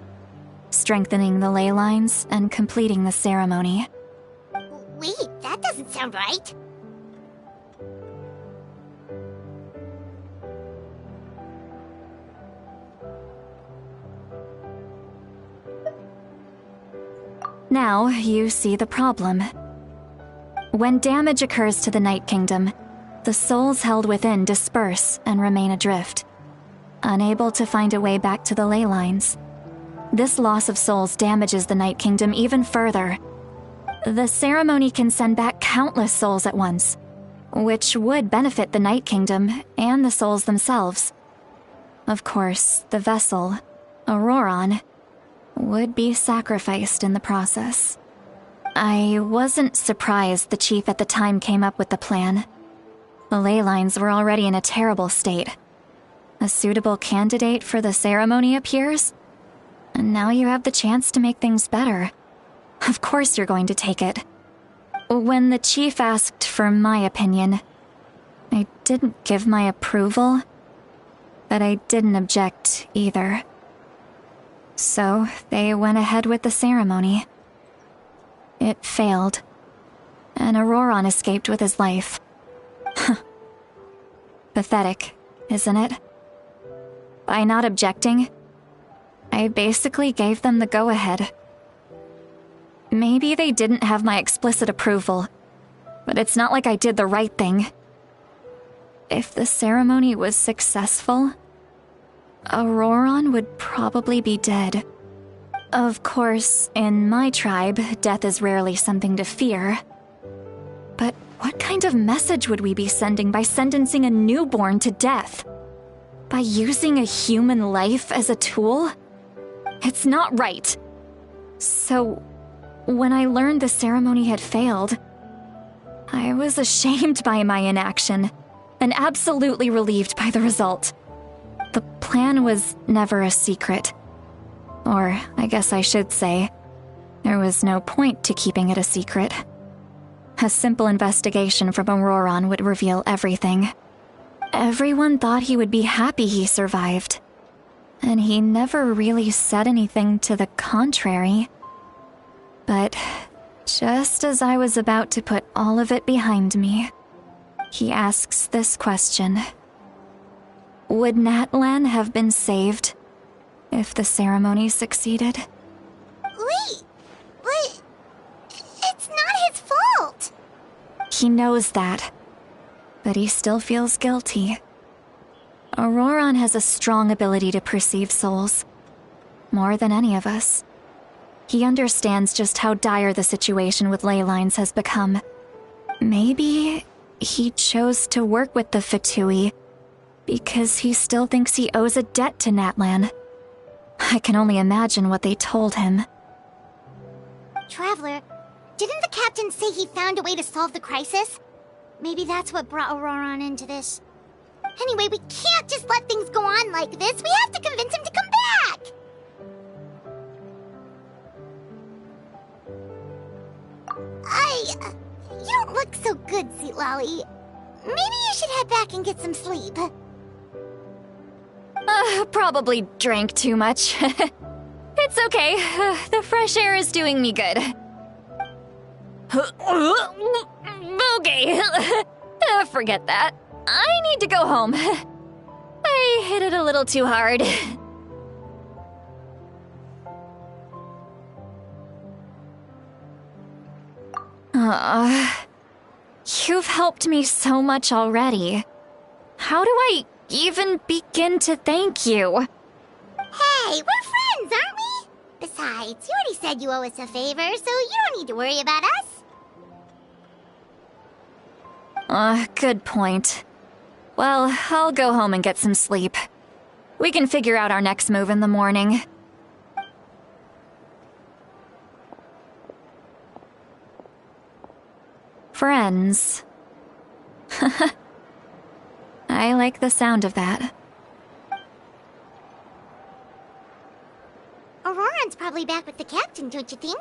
strengthening the ley lines and completing the ceremony. Wait, that doesn't sound right. Now you see the problem. When damage occurs to the Night Kingdom, the souls held within disperse and remain adrift, unable to find a way back to the ley lines. This loss of souls damages the Night Kingdom even further. The ceremony can send back countless souls at once, which would benefit the Night Kingdom and the souls themselves. Of course, the vessel, Auroran, would be sacrificed in the process. I wasn't surprised the chief at the time came up with the plan. The ley lines were already in a terrible state. A suitable candidate for the ceremony appears, and now you have the chance to make things better. Of course you're going to take it. When the chief asked for my opinion, I didn't give my approval, but I didn't object either. So they went ahead with the ceremony. It failed, and Auroron escaped with his life. Pathetic, isn't it? By not objecting, I basically gave them the go-ahead. Maybe they didn't have my explicit approval, but it's not like I did the right thing. If the ceremony was successful, Auroron would probably be dead. Of course, in my tribe, death is rarely something to fear. But what kind of message would we be sending by sentencing a newborn to death? By using a human life as a tool? It's not right. So, when I learned the ceremony had failed, I was ashamed by my inaction, and absolutely relieved by the result. The plan was never a secret. Or, I guess I should say, there was no point to keeping it a secret. A simple investigation from Auroron would reveal everything. Everyone thought he would be happy he survived, and he never really said anything to the contrary. But just as I was about to put all of it behind me, he asks this question. Would Natlan have been saved if the ceremony succeeded? Wait, but it's not his fault. He knows that, but he still feels guilty. Auroron has a strong ability to perceive souls, more than any of us. He understands just how dire the situation with ley lines has become. Maybe he chose to work with the Fatui because he still thinks he owes a debt to Natlan. I can only imagine what they told him. Traveler, didn't the captain say he found a way to solve the crisis? Maybe that's what brought Auroron into this. Anyway, we can't just let things go on like this. We have to convince him to come back! You don't look so good, Seatlolly. Maybe you should head back and get some sleep. Probably drank too much. It's okay. The fresh air is doing me good. Okay. Forget that. I need to go home. I hit it a little too hard. You've helped me so much already. How do I even begin to thank you? Hey, we're friends, aren't we? Besides, you already said you owe us a favor, so you don't need to worry about us. Good point. Well, I'll go home and get some sleep. We can figure out our next move in the morning. Friends. I like the sound of that. Auroron's probably back with the captain, don't you think?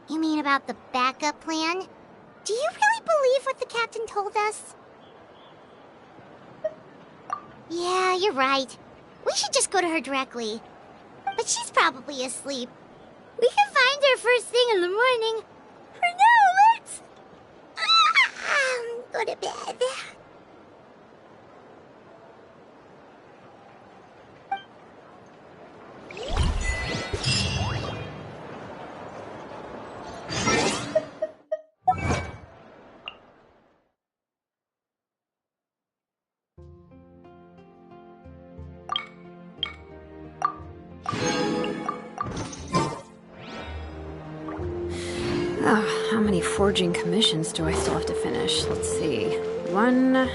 You mean about the backup plan? Do you really believe what the captain told us? Yeah, you're right. We should just go to her directly. But she's probably asleep. We can find her first thing in the morning. For now, let's... go to bed. How many forging commissions do I still have to finish? Let's see. 1...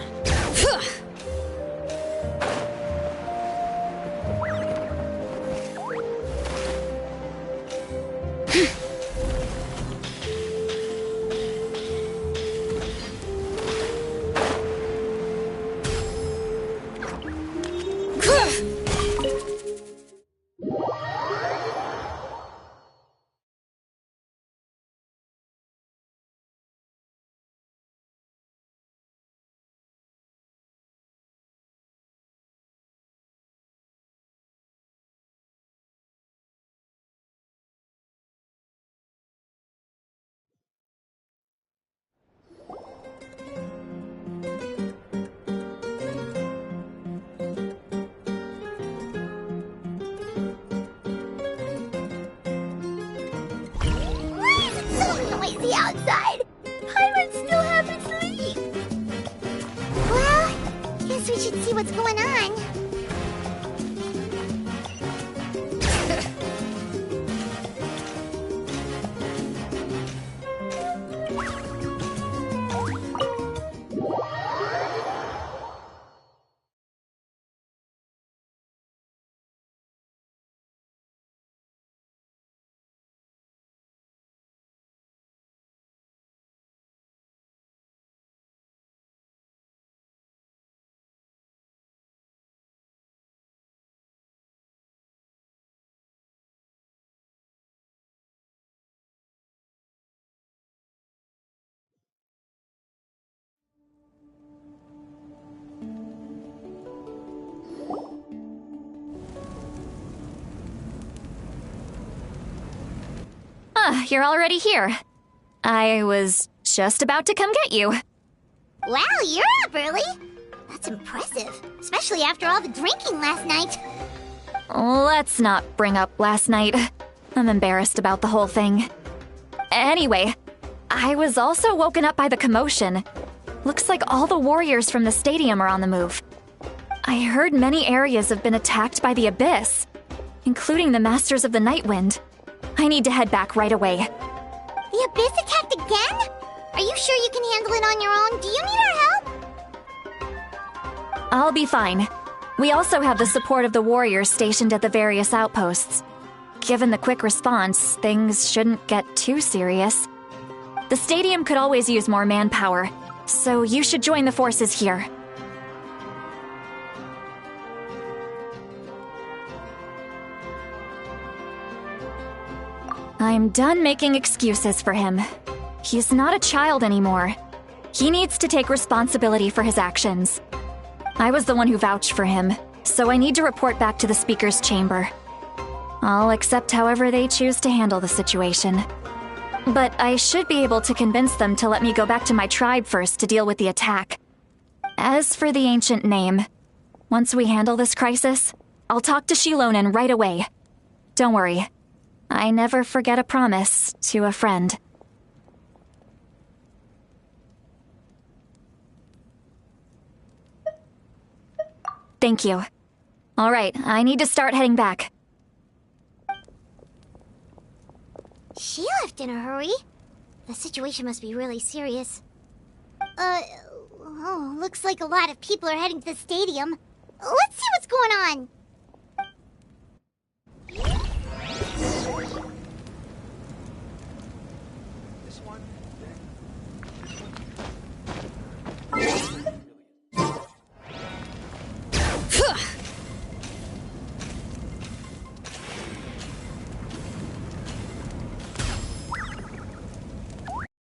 guess we should see what's going on. You're already here. I was just about to come get you. Wow, you're up early. That's impressive, especially after all the drinking last night. Let's not bring up last night. I'm embarrassed about the whole thing. Anyway, I was also woken up by the commotion. Looks like all the warriors from the stadium are on the move. I heard many areas have been attacked by the Abyss, including the Masters of the Nightwind. I need to head back right away. The Abyss attacked again? Are you sure you can handle it on your own? Do you need our help? I'll be fine. We also have the support of the warriors stationed at the various outposts. Given the quick response, things shouldn't get too serious. The stadium could always use more manpower, so you should join the forces here. I'm done making excuses for him. He's not a child anymore. He needs to take responsibility for his actions. I was the one who vouched for him, so I need to report back to the Speaker's chamber. I'll accept however they choose to handle the situation. But I should be able to convince them to let me go back to my tribe first to deal with the attack. As for the ancient name, once we handle this crisis, I'll talk to Xilonen right away. Don't worry. I never forget a promise to a friend. Thank you. All right, I need to start heading back. She left in a hurry. The situation must be really serious. Looks like a lot of people are heading to the stadium. Let's see what's going on.